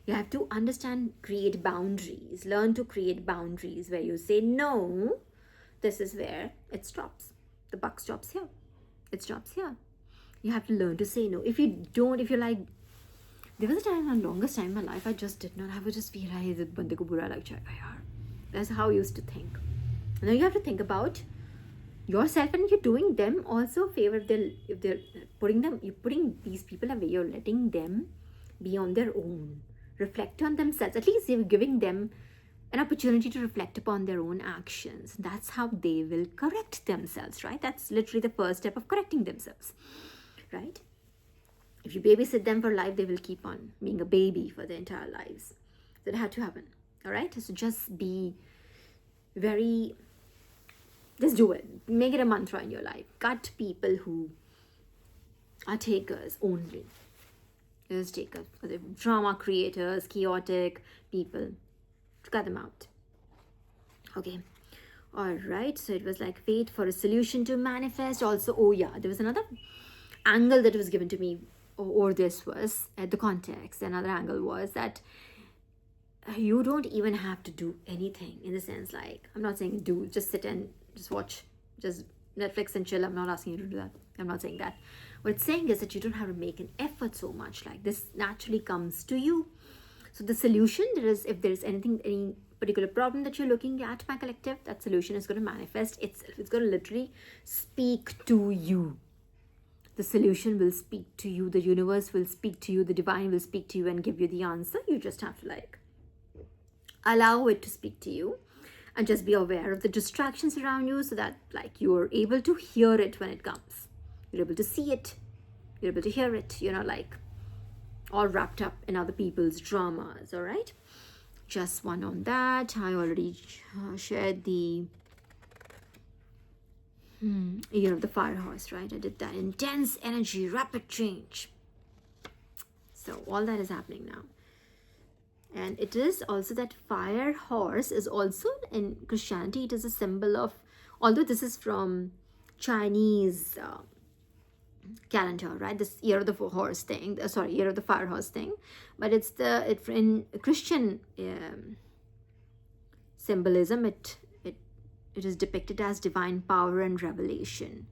You have to understand, create boundaries, learn to create boundaries where you say, no, this is where it stops. The buck stops here. It stops here. You have to learn to say no. If you're like, there was a time, the longest time in my life, I just did not. I would just feel like, bande ko bura lag jayega yaar. That's how I used to think. And now you have to think about yourself, and you're doing them also a favor if they're you're putting these people away. You're letting them be on their own, reflect on themselves. At least you're giving them an opportunity to reflect upon their own actions. That's how they will correct themselves, right? That's literally the first step of correcting themselves, right? If you babysit them for life, they will keep on being a baby for their entire lives. That had to happen. All right. So just be very, just do it. Make it a mantra in your life. Cut people who are takers only. Just takers. Drama creators, chaotic people. Cut them out. Okay. All right. So it was like wait for a solution to manifest. Also, oh yeah, there was another angle that was given to me, or this was at the context. Another angle was that you don't even have to do anything, in the sense, like, I'm not saying do, just sit and just watch, just Netflix and chill. I'm not asking you to do that. I'm not saying that. What it's saying is that you don't have to make an effort so much. Like, this naturally comes to you. So the solution, there is, if there's anything, any particular problem that you're looking at, my collective, that solution is going to manifest itself. It's going to literally speak to you. The solution will speak to you. The universe will speak to you. The divine will speak to you and give you the answer. You just have to, like, allow it to speak to you, and just be aware of the distractions around you, so that, like, you're able to hear it when it comes. You're able to see it. You're able to hear it. You're not, like, all wrapped up in other people's dramas. All right. Just one on that. I already shared the year of the fire horse, right? I did that. Intense energy, rapid change. So all that is happening now. And it is also that fire horse is also, in Christianity, it is a symbol of, although this is from Chinese calendar, right? This year of the horse thing, year of the fire horse thing, but it's in Christian symbolism, it is depicted as divine power and revelation.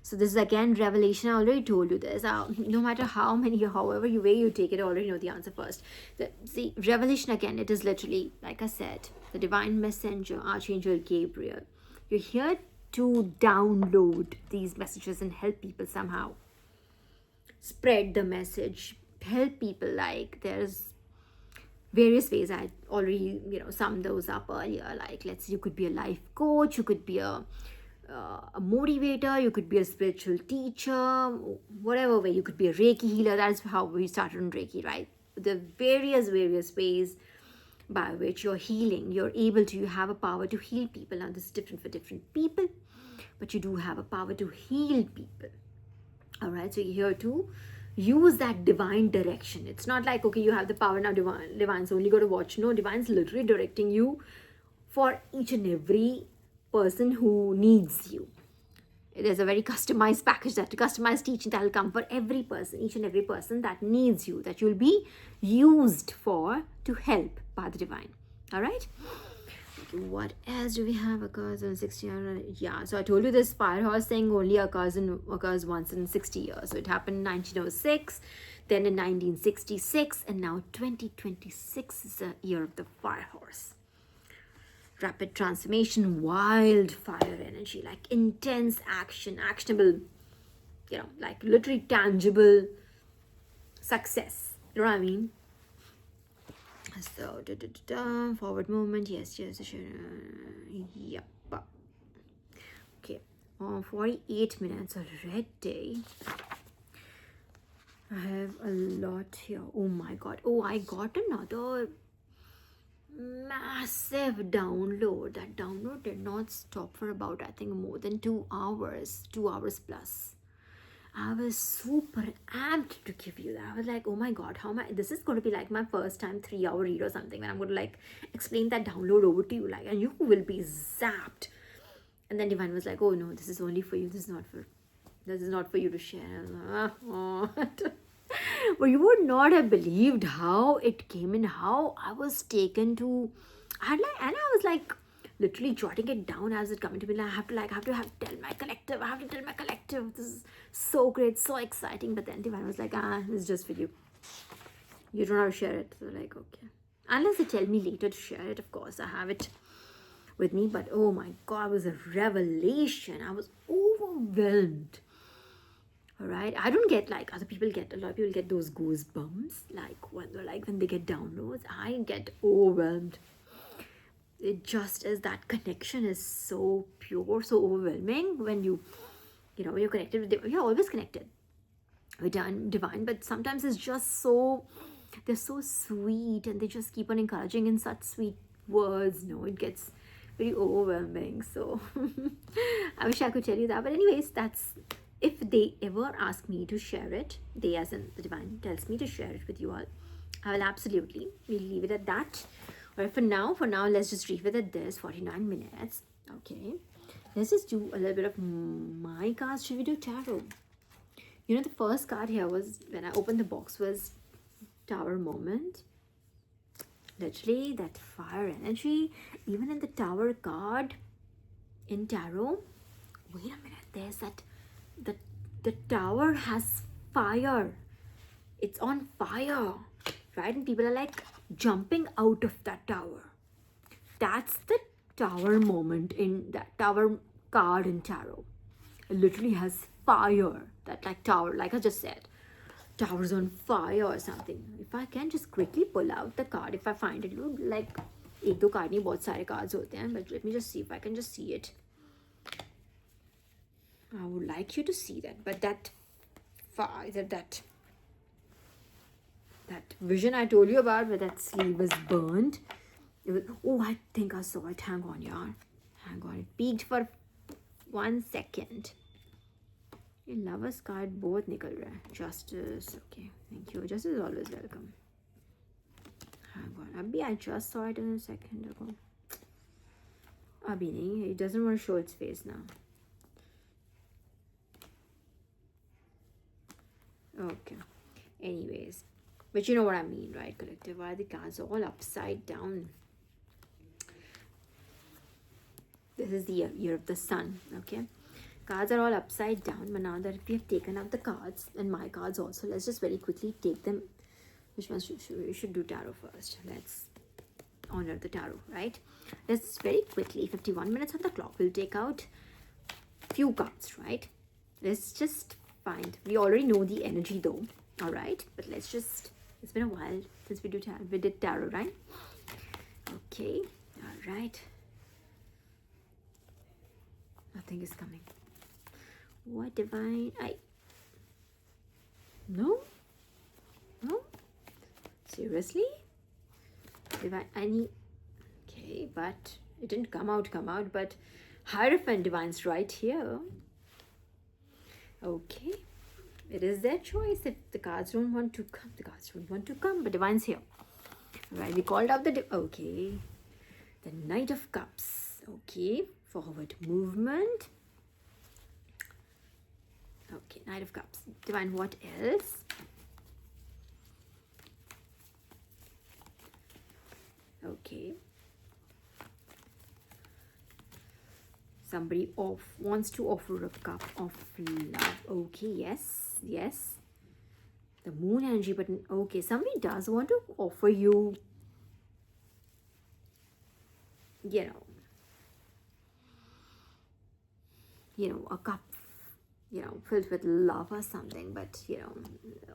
So this is again revelation. I already told you this. No matter however way you take it, I already know the answer first. See, revelation again, it is literally, like I said, the divine messenger, Archangel Gabriel. You're here to download these messages and help people somehow. Spread the message. Help people. Like, there's various ways. I already, summed those up earlier. Like, let's say you could be a life coach. You could be a motivator, you could be a spiritual teacher, whatever way. You could be a Reiki healer. That's how we started on Reiki, right? The various ways by which you're healing, you have a power to heal people. Now, this is different for different people, but you do have a power to heal people. All right, so you're here to use that divine direction. It's not like, okay, you have the power now, divine's only got to watch. No, divine's literally directing you for each and every person who needs you. There's a very customized package, that customized teaching that will come for every person, each and every person that needs you, that you'll be used for to help by the divine. All right. Okay, what else do we have? Occurs in 60 years. Yeah, so I told you this fire horse thing only occurs once in 60 years. So it happened in 1906, then in 1966, and now 2026 is the year of the fire horse. Rapid transformation, wildfire energy, like intense action, actionable, like literally tangible success. You know what I mean? So, forward movement, yes, yep. Okay, 48 minutes already. I have a lot here. Oh my god. Oh, I got another massive download. That download did not stop for about, I think, more than 2 hours plus. I was super amped to give you that. I was like, oh my god, this is going to be like my first time 3-hour read or something, when I'm going to like explain that download over to you, like, and you will be zapped. And then Divine was like, oh no, this is only for you, this is not for you to share. But you would not have believed how it came in, how I was taken to, I was like literally jotting it down as it coming to me. Like, I have to tell my collective. This is so great, so exciting. But then Divine was like, it's just for you. You don't have to share it. So like, okay. Unless they tell me later to share it, of course, I have it with me. But oh my god, it was a revelation. I was overwhelmed. All right, I don't get like other people get. A lot of people get those goosebumps, like when they get downloads. I get overwhelmed. It just is, that connection is so pure, so overwhelming. When you're connected with them, you're always connected. with divine, but sometimes it's just so, they're so sweet and they just keep on encouraging in such sweet words. No, it gets very overwhelming. So I wish I could tell you that, but anyways, that's, if they ever ask me to share it, they as in the divine tells me to share it with you all, I will absolutely, we'll leave it at that. Or for now, let's just leave it at this 49 minutes. Okay, let's just do a little bit of my cards. Should we do tarot? You know, the first card here was, when I opened the box, was Tower moment. Literally that fire energy, even in the Tower card in tarot. Wait a minute, there's that, the Tower has fire. It's on fire, right? And people are like jumping out of that tower. That's the Tower moment in that Tower card in tarot. It literally has fire. That like tower, like I just said, tower's on fire or something. If I can just quickly pull out the card, if I find it, look like एक दो card नहीं, बहुत सारे cards होते हैं, but let me just see if I can just see it. I would like you to see that, but that fire, that vision I told you about, where that sleeve was burned. It was, oh, I think I saw it. Hang on, yaar. Hang on. It peaked for 1 second. ये Lovers card बहुत निकल रहा है. Justice, okay, thank you. Justice is always welcome. Hang on, अभी I just saw it in a second ago. अभी नहीं, it doesn't want to show its face now. Okay, anyways, but you know what I mean, right, collective? Why the cards are all upside down? This is the year of the sun, okay? Cards are all upside down, but now that we have taken out the cards, and my cards also, let's just very quickly take them. Which one we should do tarot first? Let's honor the tarot, right? Let's very quickly, 51 minutes on the clock, we'll take out few cards, right? Let's just find, we already know the energy though, all right? But let's just, it's been a while since we did tarot, right? Okay, all right. Nothing is coming. What divine? No? Seriously? Divine, I need, okay, but it didn't come out, but Hierophant divine's right here. Okay, it is their choice. If the cards don't want to come, the cards don't want to come, but divine's here. Right, we called out the, okay, the Knight of Cups. Okay, forward movement. Okay, Knight of Cups. Divine, what else? Okay. Somebody wants to offer a cup of love. Okay, yes. The moon energy, but okay, somebody does want to offer you, you know, a cup, filled with love or something, but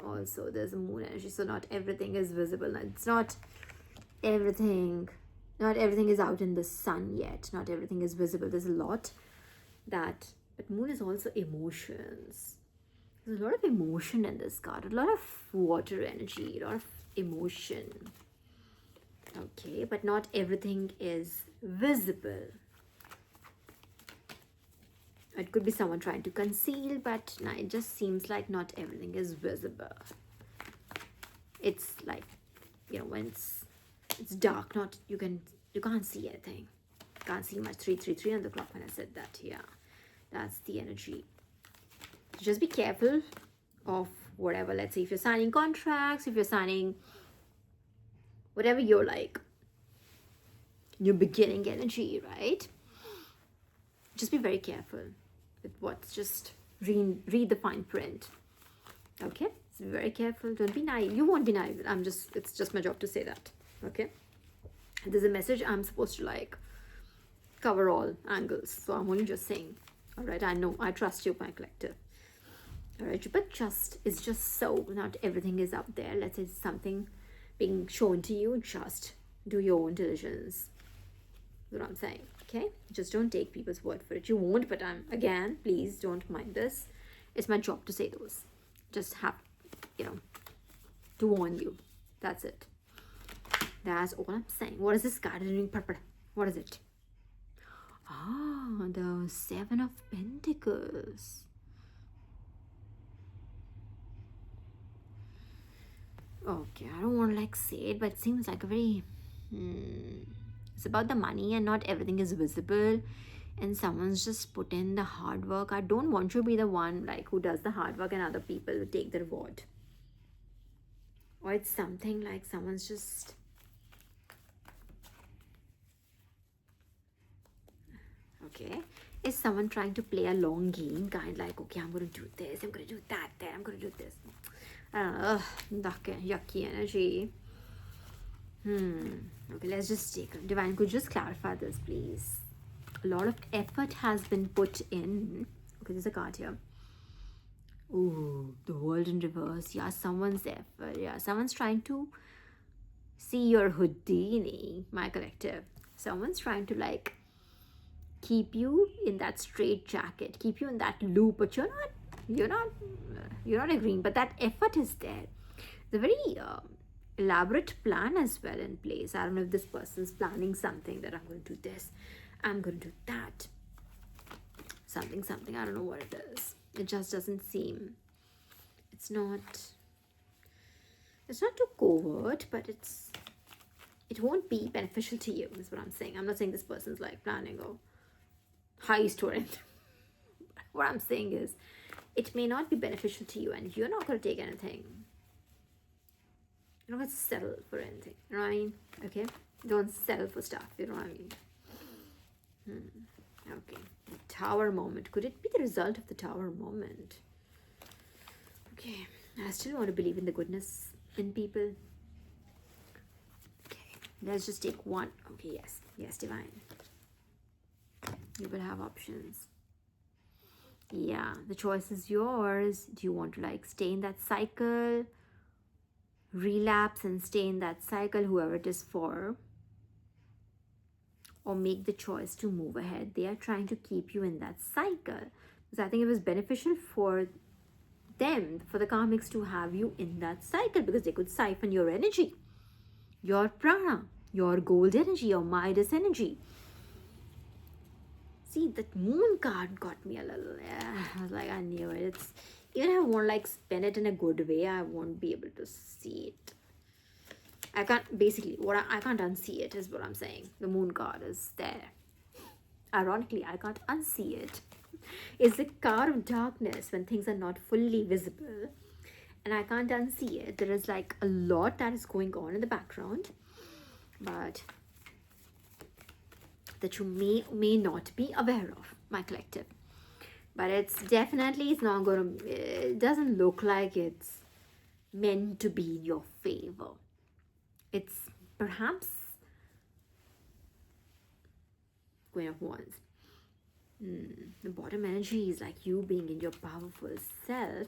also there's a moon energy, so not everything is visible. It's not everything is out in the sun yet. Not everything is visible. There's a lot that, but moon is also emotions. There's a lot of emotion in this card, a lot of water energy, a lot of emotion. Okay, but not everything is visible. It could be someone trying to conceal, but no, it just seems like not everything is visible. It's like, when it's dark, you can't see anything. Can't see much. 333 on the clock when I said that. Yeah, that's the energy. So just be careful of whatever. Let's say if you're signing contracts, if you're signing whatever you're like, your beginning energy, right? Just be very careful with what's, just read the fine print. Okay, so be very careful. Don't be naive. You won't be naive. It's just my job to say that. Okay, there's a message I'm supposed to cover all angles, so I'm only just saying. All right, I know, I trust you, my collective. All right, but it's just so not everything is up there. Let's say something being shown to you, just do your own diligence. That's what I'm saying. Okay, just don't take people's word for it. You won't, but again, please don't mind this. It's my job to say those. just have, to warn you. That's it. That's all I'm saying. What is this card doing? What is it? The Seven of Pentacles. Okay, I don't want to say it, but it seems like a very it's about the money, and not everything is visible, and someone's just put in the hard work. I don't want you to be the one who does the hard work and other people take the reward. Or it's something like someone's just is someone trying to play a long game, okay, I'm going to do this, I'm going to do that, then I'm going to do this. I don't know, yucky energy. Okay, let's just take Divine, could you just clarify this, please? A lot of effort has been put in. Okay, there's a card here. Ooh, the World in reverse. Yeah, someone's effort. Yeah, someone's trying to see your Houdini, my collective. Someone's trying to keep you in that strait-jacket, keep you in that loop, but you're not agreeing, but that effort is there. It's a very elaborate plan as well in place. I don't know if this person's planning something, that I'm going to do this, I'm going to do that, something, I don't know what it is. It just doesn't seem, it's not too covert, but it won't be beneficial to you, is what I'm saying. I'm not saying this person's planning or heist or anything. What I'm saying is, it may not be beneficial to you, and you're not going to take anything. You're not going to settle for anything. You know what I mean? Okay? Don't settle for stuff. You know what I mean? Okay. The Tower moment. Could it be the result of the Tower moment? Okay. I still want to believe in the goodness in people. Okay. Let's just take one. Okay, yes. Yes, Divine. You will have options. Yeah, the choice is yours. Do you want to stay in that cycle, relapse and stay in that cycle, whoever it is for, or make the choice to move ahead? They are trying to keep you in that cycle, because I think it was beneficial for them, for the karmics, to have you in that cycle, because they could siphon your energy, your prana, your gold energy, your Midas energy. See, that Moon card got me a little. I was I knew it. Even if I won't spin it in a good way, I won't be able to see it. I can't I can't unsee it, is what I'm saying. The Moon card is there. Ironically, I can't unsee it. It's the card of darkness when things are not fully visible, and I can't unsee it. There is a lot that is going on in the background, but that you may not be aware of, my collective. But it doesn't look like it's meant to be in your favor. It's perhaps Queen of Wands. The bottom energy is you being in your powerful self,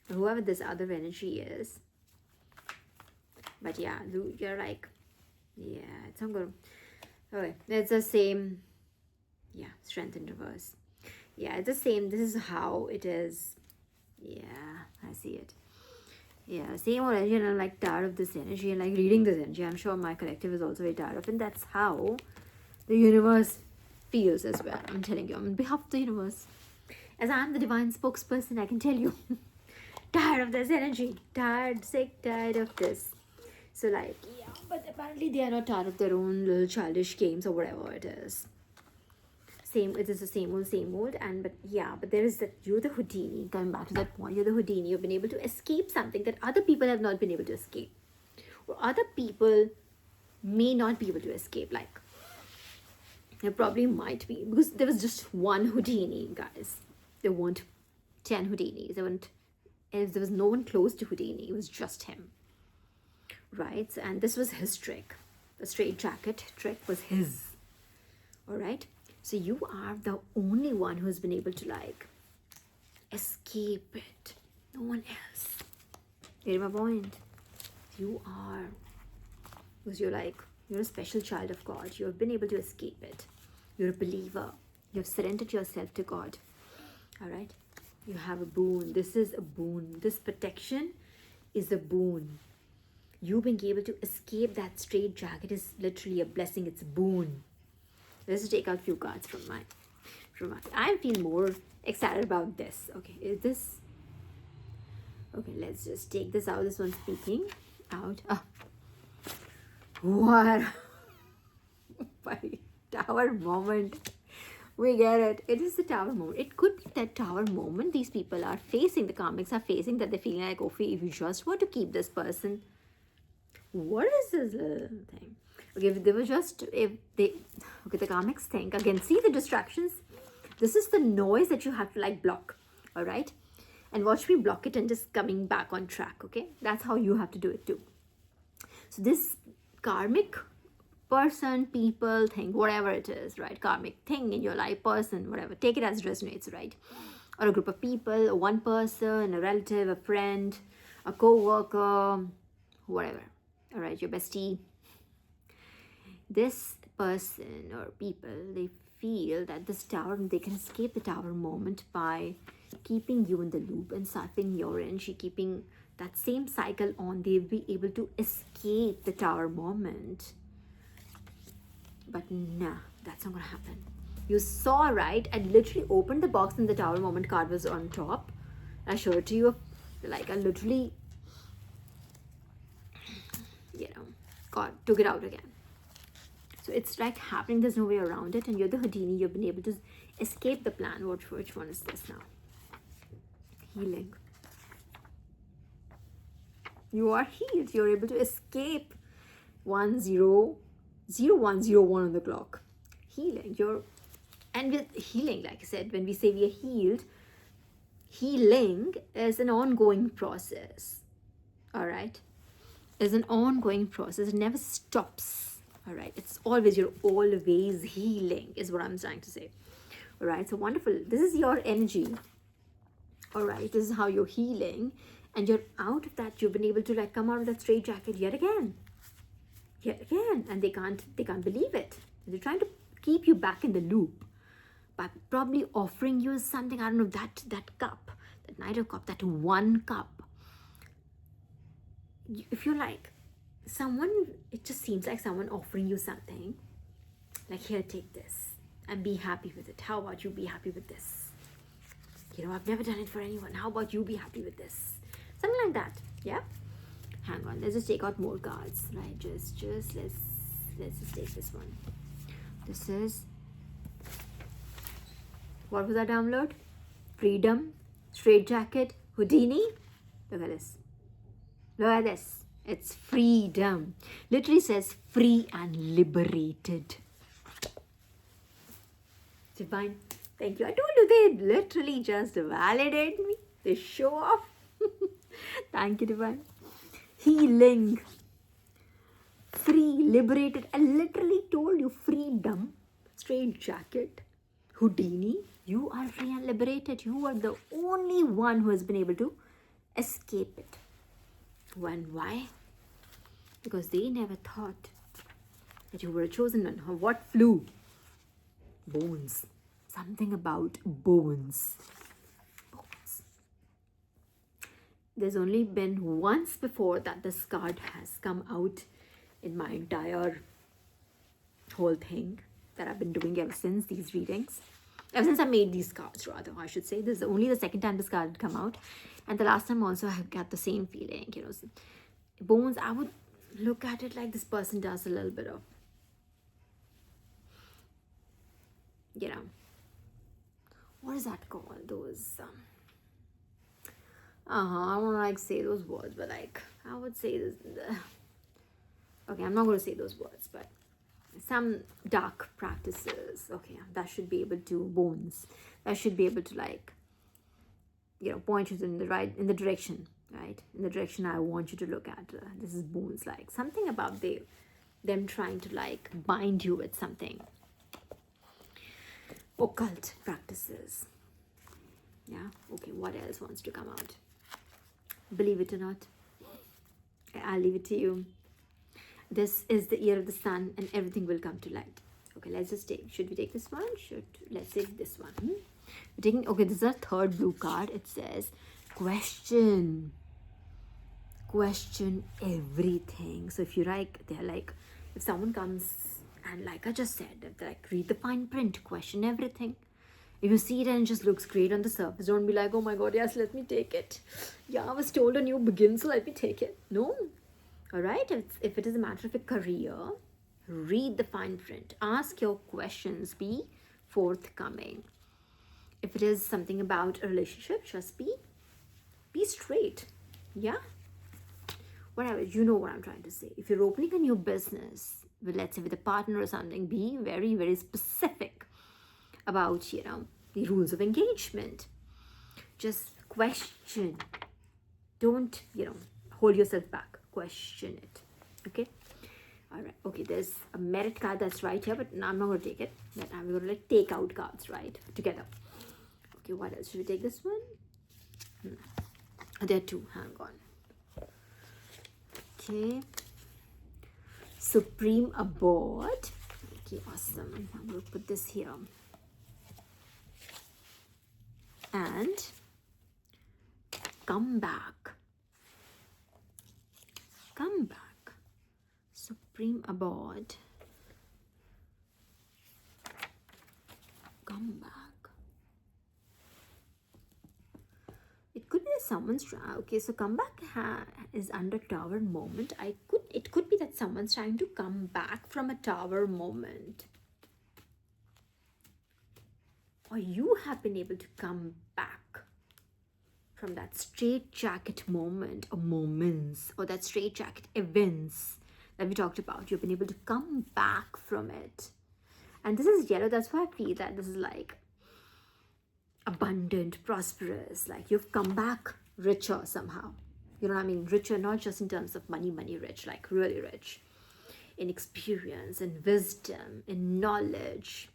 or whoever this other energy is. But yeah, you're it's not good. Okay, it's the same. Yeah, Strength in reverse. Yeah, it's the same. This is how it is. Yeah, I see it. Yeah, same old energy, and I'm tired of this energy and reading this energy. I'm sure my collective is also very tired of it, and that's how the universe feels as well. I'm telling you, on behalf of the universe, as I'm the divine spokesperson, I can tell you, tired of this energy, tired, sick, tired of this. So yeah, but apparently they are not tired of their own little childish games or whatever it is. It is the same old, but there is that, you're the Houdini, coming back to that point, you're the Houdini. You've been able to escape something that other people have not been able to escape, or other people may not be able to escape. There probably might be, because there was just one Houdini, guys. There weren't 10 Houdinis. There was no one close to Houdini. It was just him, right? And this was his trick. The strait-jacket trick was his. All right. So you are the only one who's been able to escape it. No one else. Get my point? You are. Because you're a special child of God. You have been able to escape it. You're a believer. You have surrendered yourself to God. All right. You have a boon. This is a boon. This protection is a boon. You being able to escape that strait-jacket is literally a blessing. It's a boon. Let's take out a few cards from mine. I feel more excited about this. Okay, is this... Okay, let's just take this out. This one's speaking out. Oh. What? Tower moment. We get it. It is the tower moment. It could be that tower moment these people are facing, the karmics are facing, that they're feeling like, okay, if you just want to keep this person, what is this thing? Okay, if they were just, the karmics think, again, see the distractions? This is the noise that you have to like block, all right? And watch me block it and just coming back on track, okay? That's how you have to do it too. So this karmic person, people, thing, whatever it is, right? Karmic thing in your life, person, whatever. Take it as it resonates, right? Or a group of people, one person, a relative, a friend, a co-worker, whatever. All right, your bestie. This person or people, they feel that this tower, they can escape the tower moment by keeping you in the loop and sapping your energy, keeping that same cycle on. They'll be able to escape the tower moment. But nah, that's not gonna happen. You saw, right? I literally opened the box and the tower moment card was on top. I showed it to you, like I literally, took it out again. So it's like happening, there's no way around it, and you're the Houdini, you've been able to escape the plan. Which one is this now? Healing. You are healed. You're able to escape 10101 on the clock. Healing. And with healing, like I said, when we say we are healed, healing is an ongoing process. All right? It's an ongoing process. It never stops. All right? It's always, you're always healing is what I'm trying to say. All right? So wonderful. This is your energy. All right? This is how you're healing. And you're out of that. You've been able to like come out of that strait-jacket yet again. And they can't believe it. They're trying to keep you back in the loop by probably offering you something. I don't know, that cup, that Knight of Cup, that one cup. If you're like someone, it just seems like someone offering you something like, here, take this and be happy with it. How about you be happy with this? I've never done it for anyone. How about you be happy with this? Something like that. Yeah. Hang on, let's just take out more cards, right? Let's just take this one. This is, what was that download? Freedom, strait-jacket, Houdini. Look at this. Look at this. It's freedom. Literally says free and liberated. Divine, thank you. I told you they literally just validate me. They show off. Thank you, Divine. Healing, free, liberated. I literally told you freedom, strait-jacket, Houdini. You are free and liberated. You are the only one who has been able to escape it. Why? Because they never thought that you were a chosen one. What flew? Bones. Something about bones. There's only been once before that this card has come out in my entire whole thing that I've been doing ever since these readings. Ever since I made these cards, rather, I should say. This is only the second time this card had come out. And the last time also I got the same feeling, Bones, I would look at it like this person does a little bit of, what is that called? Those, I don't like say those words, but like I would say this. Okay, I'm not going to say those words, but some dark practices. Okay, that should be able to bones. That should be able to like, point you in the direction, right? In the direction I want you to look at. This is bones, like something about them trying to like bind you with something. Occult practices. Yeah. Okay. What else wants to come out? Believe it or not, I'll leave it to you. This is the year of the sun and everything will come to light. Okay, let's just take, should we take this one? Let's take this one. We're taking, okay, this is our third blue card. It says, question everything. So if you like, they're like, if someone comes and like I just said, if they like read the fine print, question everything. If you see it and it just looks great on the surface, don't be like, oh my god, yes, let me take it. Yeah, I was told a new begin, so let me take it. No. All right. If it is a matter of a career, read the fine print. Ask your questions. Be forthcoming. If it is something about a relationship, just be straight. Yeah. Whatever, you know what I'm trying to say. If you're opening a new business, let's say with a partner or something, be very, very specific about, the rules of engagement. Just question. Don't, hold yourself back. Question it. Okay? All right. Okay, there's a merit card that's right here, but I'm not going to take it. But I'm going to take out cards, right? Together. Okay, what else? Should we take this one? There are two. Hang on. Okay. Supreme Abode. Okay, awesome. I'm going to put this here. And come back. Come back. Supreme Abode. Come back. It could be that someone's okay, so come back is under tower moment. It could be that someone's trying to come back from a tower moment. Or you have been able to come back from that strait-jacket moment or moments, or that strait-jacket events that we talked about. You've been able to come back from it. And this is yellow. That's why I feel that this is like abundant, prosperous. Like you've come back richer somehow. You know what I mean? Richer, not just in terms of money rich, like really rich. In experience, in wisdom, in knowledge.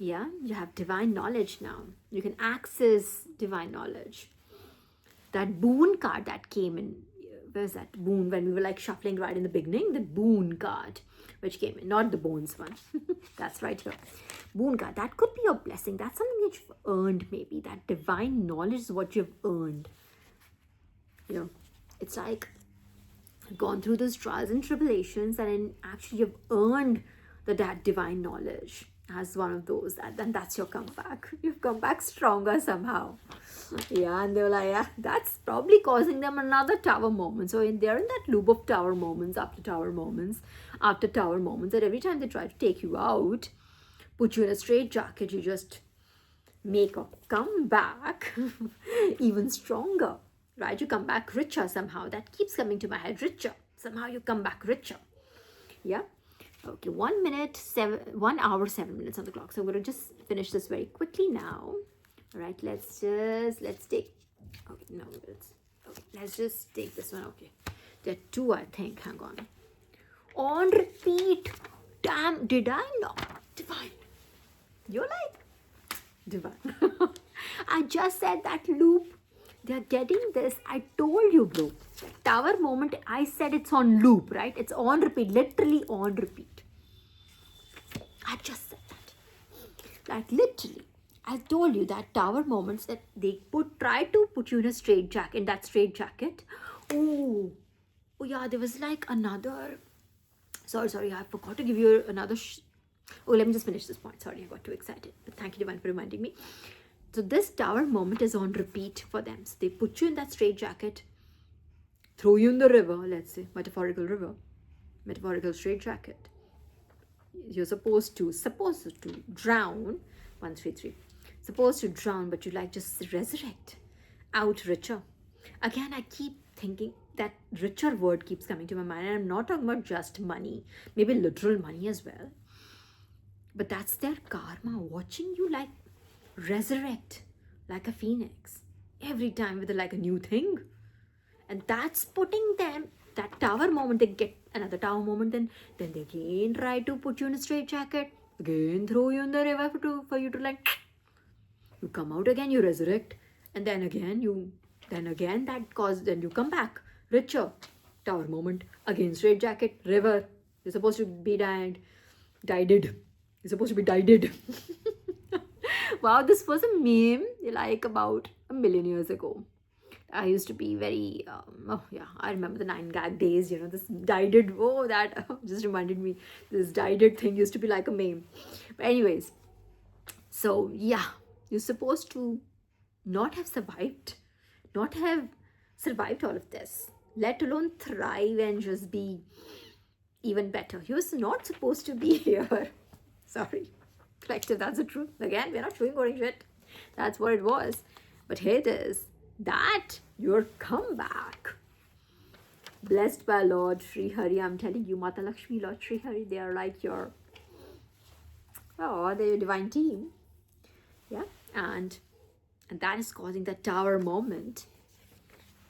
Yeah, you have divine knowledge now. You can access divine knowledge. That boon card that came in, where's that boon? When we were like shuffling right in the beginning, the boon card, which came in, not the bones one. That's right here. Boon card, that could be your blessing. That's something that you've earned maybe. That divine knowledge is what you've earned. It's like gone through those trials and tribulations, and then actually you've earned that divine knowledge as one of those. And that's your comeback. You've come back stronger somehow. Yeah, and they're like, yeah, that's probably causing them another tower moment. So they're in that loop of tower moments, after tower moments, that every time they try to take you out, put you in a strait-jacket, you just make a comeback even stronger, right? You come back richer somehow. That keeps coming to my head, richer. Somehow you come back richer. Yeah. Okay, 1 hour, 7 minutes on the clock. So I'm going to just finish this very quickly now. All right, let's take, okay, no, let's just take this one. Okay, there are two, I think. Hang on. On repeat. Damn, did I not? Divine. You're like, divine. I just said that loop. They're getting this. I told you, bro. Tower moment, I said it's on loop, right? It's on repeat, literally on repeat. I just said that. Like literally. I told you that tower moments that they try to put you in a strait-jacket, in that strait-jacket. Oh yeah, there was like another. Sorry, I forgot to give you another. Let me just finish this point. Sorry, I got too excited. But thank you, Divine, for reminding me. So this tower moment is on repeat for them. So they put you in that strait-jacket, throw you in the river, let's say, metaphorical river, metaphorical strait-jacket. You're supposed to drown. 1, 3, 3. Supposed to drown, but you like just resurrect out richer. Again, I keep thinking that richer word keeps coming to my mind, and I'm not talking about just money, maybe literal money as well. But that's their karma, watching you like resurrect like a phoenix every time with like a new thing. And that's putting them, that tower moment, they get another tower moment, then they again try to put you in a strait-jacket, again throw you in the river for you to like, you come out again, you resurrect, and then again you come back richer. Tower moment, again strait-jacket, river. You're supposed to be dyed. You're supposed to be dyed. Wow, this was a meme like about a million years ago. I used to be very, oh yeah, I remember the 9 gag days, this dyed, oh, that just reminded me, this dyed thing used to be like a meme. But anyways, so yeah, you're supposed to not have survived, not have survived all of this, let alone thrive and just be even better. You're not supposed to be here. Sorry, collective, that's the truth. Again, we're not sugarcoating shit. That's what it was. But here it is, that your comeback. Blessed by Lord Sri Hari, I'm telling you, Mata Lakshmi, Lord Sri Hari, they are like your, oh, they're your divine team. Yeah, and that is causing the tower moment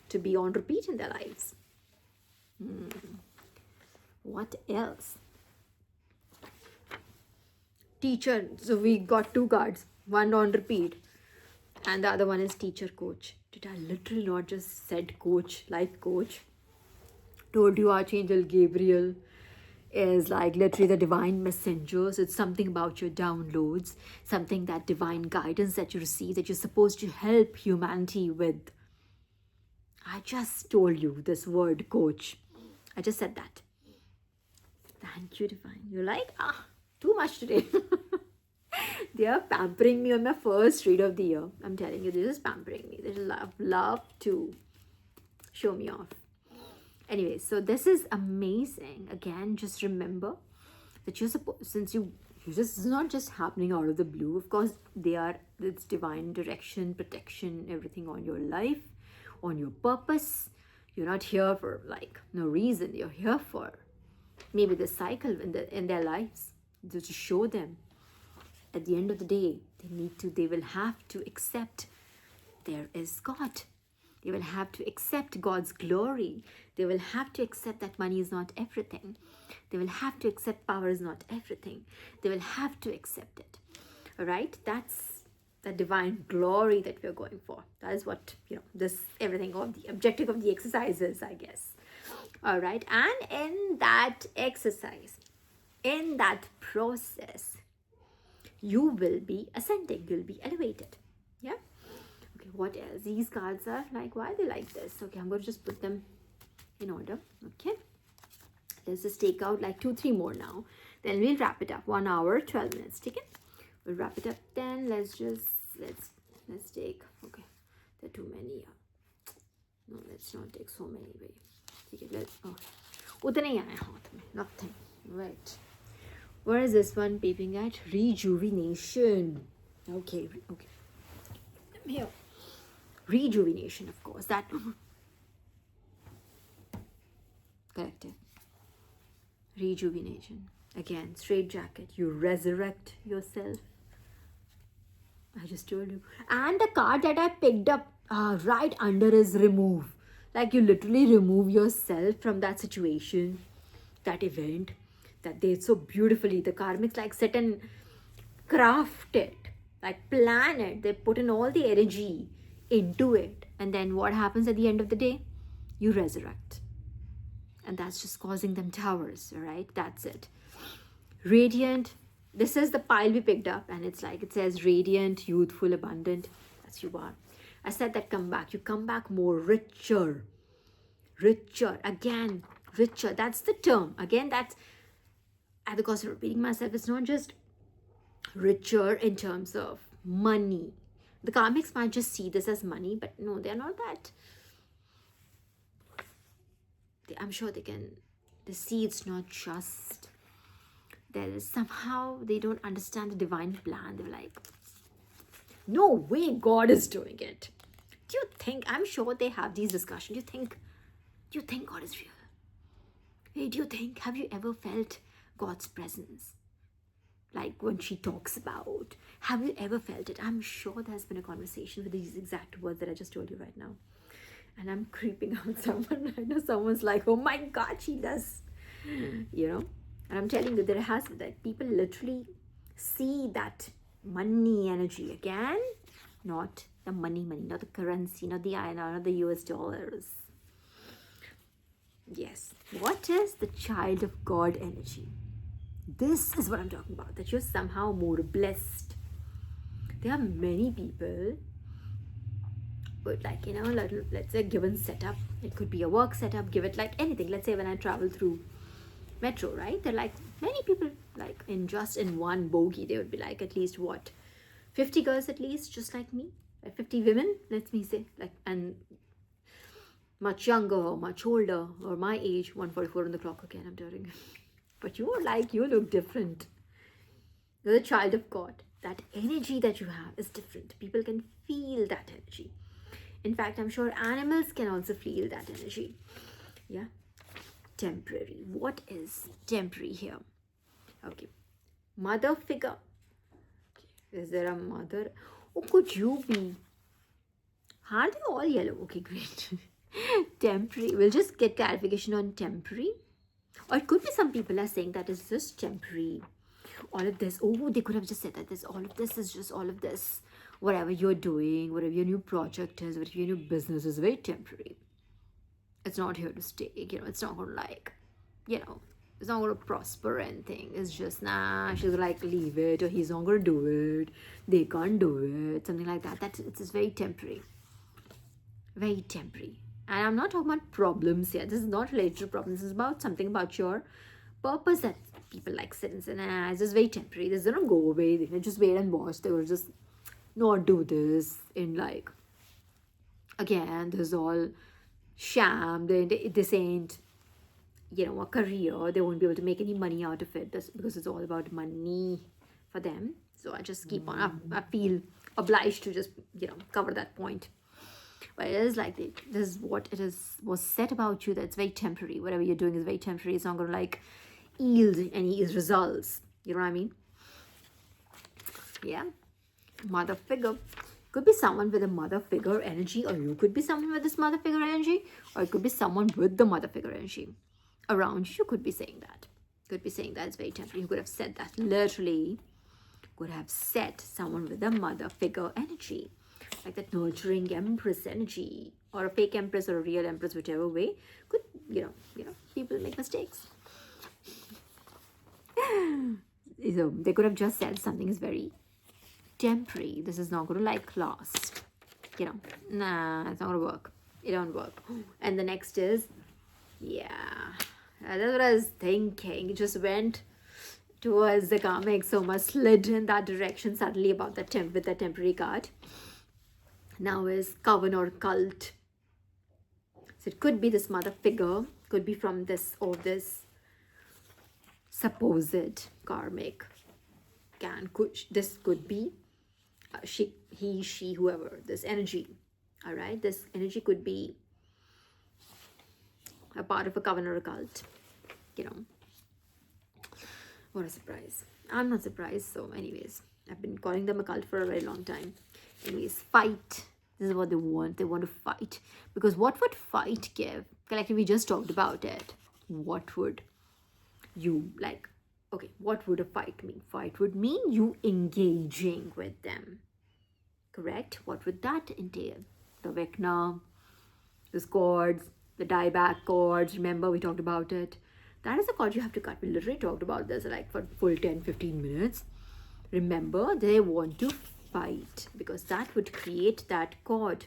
to be on repeat in their lives. What else? Teacher. So we got 2 cards, one on repeat, and the other one is teacher, coach. Did I literally not just said coach, life coach? Told you Archangel Gabriel is like literally the divine messenger. So it's something about your downloads, something, that divine guidance that you receive, that you're supposed to help humanity with. I just told you this word, coach. I just said that. Thank you, divine. You're like, too much today. They are pampering me on my first read of the year. I'm telling you, they're just pampering me. They love to show me off. Anyway, so this is amazing. Again, just remember that you're supposed, since you just, it's not just happening out of the blue. Of course, it's divine direction, protection, everything on your life, on your purpose. You're not here for like no reason. You're here for maybe the cycle in their lives, to show them at the end of the day, they will have to accept there is God. They will have to accept God's glory. They will have to accept that money is not everything. They will have to accept power is not everything. They will have to accept it. All right? That's the divine glory that we're going for. That is what, this everything of the objective of the exercise is, I guess. All right? And in that exercise, in that process, you will be ascending. You'll be elevated. Yeah? Okay, what else? These cards are like, why are they like this? Okay, I'm going to just put them in order. Okay. Let's just take out like 2-3 more now. Then we'll wrap it up. 1 hour, 12 minutes. Take it. We'll wrap it up then. Let's take, okay. There are too many. No, let's not take so many. Take it. Let's, okay. Nothing. Right. Where is this one peeping at? Rejuvenation. Okay. Here. Rejuvenation, of course. That collective. Rejuvenation. Again, strait-jacket. You resurrect yourself. I just told you. And the card that I picked up right under is remove. Like you literally remove yourself from that situation, that event, that they so beautifully, the karmics like sit and craft it, like plan it. They put in all the energy into it. And then what happens at the end of the day? You resurrect. And that's just causing them towers, all right? That's it. Radiant. This is the pile we picked up. And it's like, it says radiant, youthful, abundant. That's you are. I said that come back. You come back more richer. Richer. Again, richer. That's the term. Again, that's, at the cost of repeating myself, it's not just richer in terms of money. The karmics might just see this as money, but no, they're not that. I'm sure they see it's not just. There is somehow, they don't understand the divine plan. They're like, no way God is doing it. Do you think, I'm sure they have these discussions. Do you think God is real? Hey, do you think, have you ever felt God's presence? Like when she talks about, have you ever felt it? I'm sure there's been a conversation with these exact words that I just told you right now. And I'm creeping out someone. I know someone's like, oh my God, she does. And I'm telling you, there has that people literally see that money energy again, not the money, not the currency, not the INR, not the US dollars. Yes. What is the child of God energy? This is what I'm talking about, that you're somehow more blessed. There are many people with, like, let's say, given setup. It could be a work setup, give it like anything. Let's say when I travel through metro, right? There are like many people, like in one bogie, there would be like at least what, 50 girls at least, just like me, like 50 women, let me say, like, and much younger or much older or my age. 1:44 on the clock again, I'm telling. But you are like, you look different. You're the child of God. That energy that you have is different. People can feel that energy. In fact, I'm sure animals can also feel that energy. Yeah. Temporary. What is temporary here? Okay. Mother figure. Okay. Is there a mother? Oh, could you be? Are they all yellow? Okay, great. Temporary. We'll just get clarification on temporary. Or it could be some people are saying that it's just temporary. All of this. Oh, they could have just said that this. All of this is just all of this. Whatever you're doing, whatever your new project is, whatever your new business is, very temporary. It's not here to stay. It's not going to like, it's not going to prosper or anything. It's just, nah, she's like, leave it, or he's not going to do it. They can't do it. Something like that. It's very temporary. Very temporary. And I'm not talking about problems here. This is not related to problems. This is about something about your purpose that people like sit and say, nah, it's just very temporary. This doesn't go away. They can just wait and watch. They will just not do this in like, again, this is all sham. This ain't, a career. They won't be able to make any money out of it because it's all about money for them. So I just keep on, I feel obliged to just, cover that point. But it is like, this is what it is, was said about you, that's very temporary. Whatever you're doing is very temporary. It's not going to like yield any results. You know what I mean? Yeah. Mother figure. Could be someone with a mother figure energy, or you could be someone with this mother figure energy, or it could be someone with the mother figure energy around you. Could be saying that. Could be saying that it's very temporary. You could have said that. Literally could have said someone with a mother figure energy, like that nurturing empress energy, or a fake empress or a real empress, whichever way. Could, people make mistakes. So they could have just said something is very temporary. This is not going to like last. Nah, it's not going to work. It don't work. And the next is, yeah, that's what I was thinking. It just went towards the karmic, so much slid in that direction suddenly about the with the temporary card. Now is coven or cult. So it could be this mother figure, could be from this or this supposed karmic. This could be he, she, whoever, this energy. All right, this energy could be a part of a coven or a cult. What a surprise. I'm not surprised. So anyways, I've been calling them a cult for a very long time. Anyways, fight. This is what they want. They want to fight. Because what would fight give? Like, we just talked about it. What would you like? Okay, what would a fight mean? Fight would mean you engaging with them. Correct? What would that entail? The Vecna, the cords, the dieback cords. Remember, we talked about it. That is a cord you have to cut. We literally talked about this like for full 10-15 minutes. Remember, they want to fight because that would create that cord.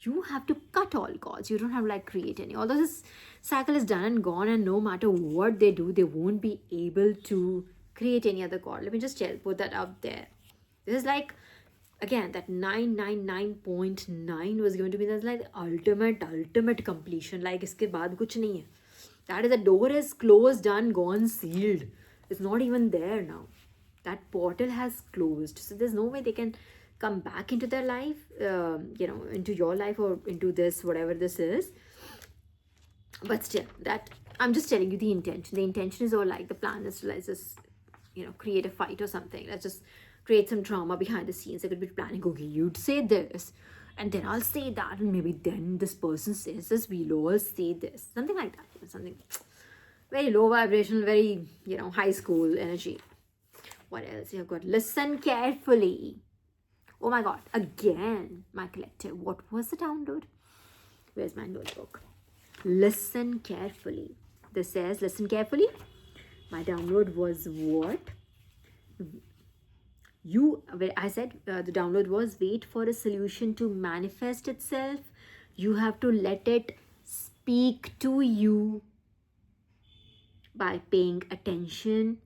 You have to cut all cords. You don't have to like create any. Although this cycle is done and gone, and no matter what they do, they won't be able to create any other cord. Let me just put that out there. This is like, again, that 999.9 was going to be that's like ultimate completion. Like, iske baad kuch nahi hai. That is, the door is closed, done, gone, sealed. It's not even there now. That portal has closed. So there's no way they can come back into their life, into your life or into this, whatever this is. But still, that I'm just telling you the intention. The intention is all like the plan is to let's just, create a fight or something. Let's just create some drama behind the scenes. They could be planning, okay, you'd say this, and then I'll say that, and maybe then this person says this, we'll all say this. Something like that. Something very low vibrational, very, high school energy. What else? You've got listen carefully. Oh my God. Again, my collective. What was the download? Where's my notebook? Listen carefully. This says, listen carefully. My download was what? I said the download was wait for a solution to manifest itself. You have to let it speak to you by paying attention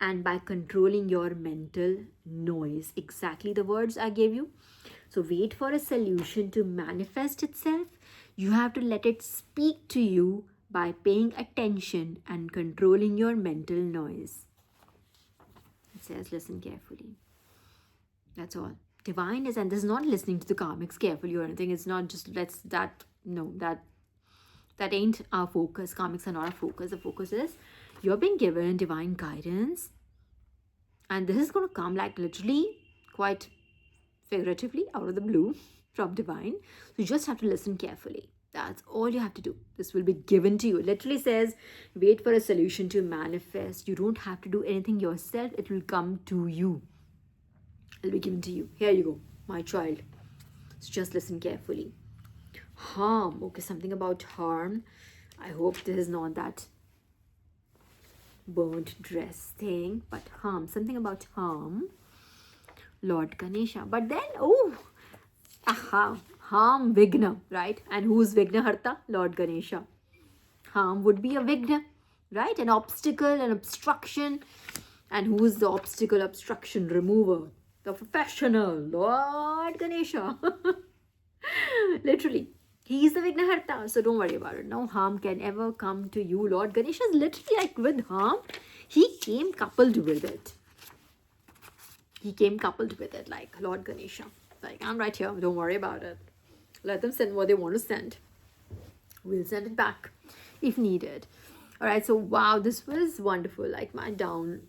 and by controlling your mental noise. Exactly the words I gave you. So wait for a solution to manifest itself. You have to let it speak to you by paying attention and controlling your mental noise. It says listen carefully. That's all. Divine is, and this is not listening to the karmics carefully or anything. It's not just that ain't our focus. Karmics are not our focus. The focus is you're being given divine guidance, and this is going to come like literally quite figuratively out of the blue from divine. So you just have to listen carefully. That's all you have to do. This will be given to you. It literally says wait for a solution to manifest. You don't have to do anything yourself. It will come to you. It'll be given to you. Here you go, my child. So just listen carefully. Harm. Okay, something about harm. I hope this is not that burnt dress thing, but harm. Something about harm. Lord Ganesha. But then, harm, Vecna, right? And who's Vecna Harta? Lord Ganesha. Harm would be a Vecna, right? An obstacle, an obstruction. And who's the obstacle, obstruction remover? The professional, Lord Ganesha. Literally. He is the Vignaharta, so don't worry about it. No harm can ever come to you. Lord Ganesha is literally like with harm. He came coupled with it. He came coupled with it, like Lord Ganesha. Like, I'm right here. Don't worry about it. Let them send what they want to send. We'll send it back if needed. All right. So, wow, this was wonderful. Like my down.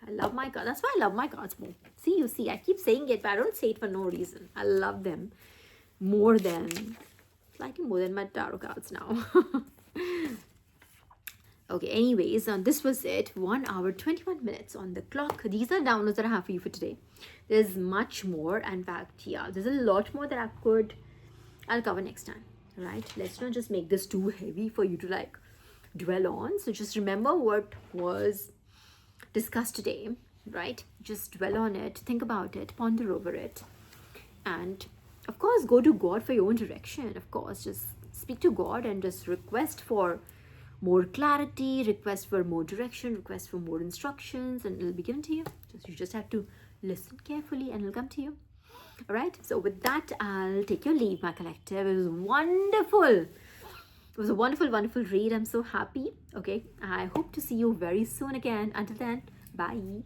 I love my cards. That's why I love my cards more. See, I keep saying it, but I don't say it for no reason. I love them slightly more than my tarot cards now. Okay, anyways, this was it. 1 hour, 21 minutes on the clock. These are downloads that I have for you for today. There's much more. In fact, yeah, there's a lot more that I'll cover next time. Right? Let's not just make this too heavy for you to like dwell on. So just remember what was discussed today, right? Just dwell on it, think about it, ponder over it, and of course go to God for your own direction. Of course, just speak to God and just request for more clarity, request for more direction, request for more instructions, and it'll be given to you. You just have to listen carefully and it'll come to you. All right, so with that, I'll take your leave, my collective. It was wonderful. It was a wonderful, wonderful read. I'm so happy. Okay, I hope to see you very soon again. Until then, bye.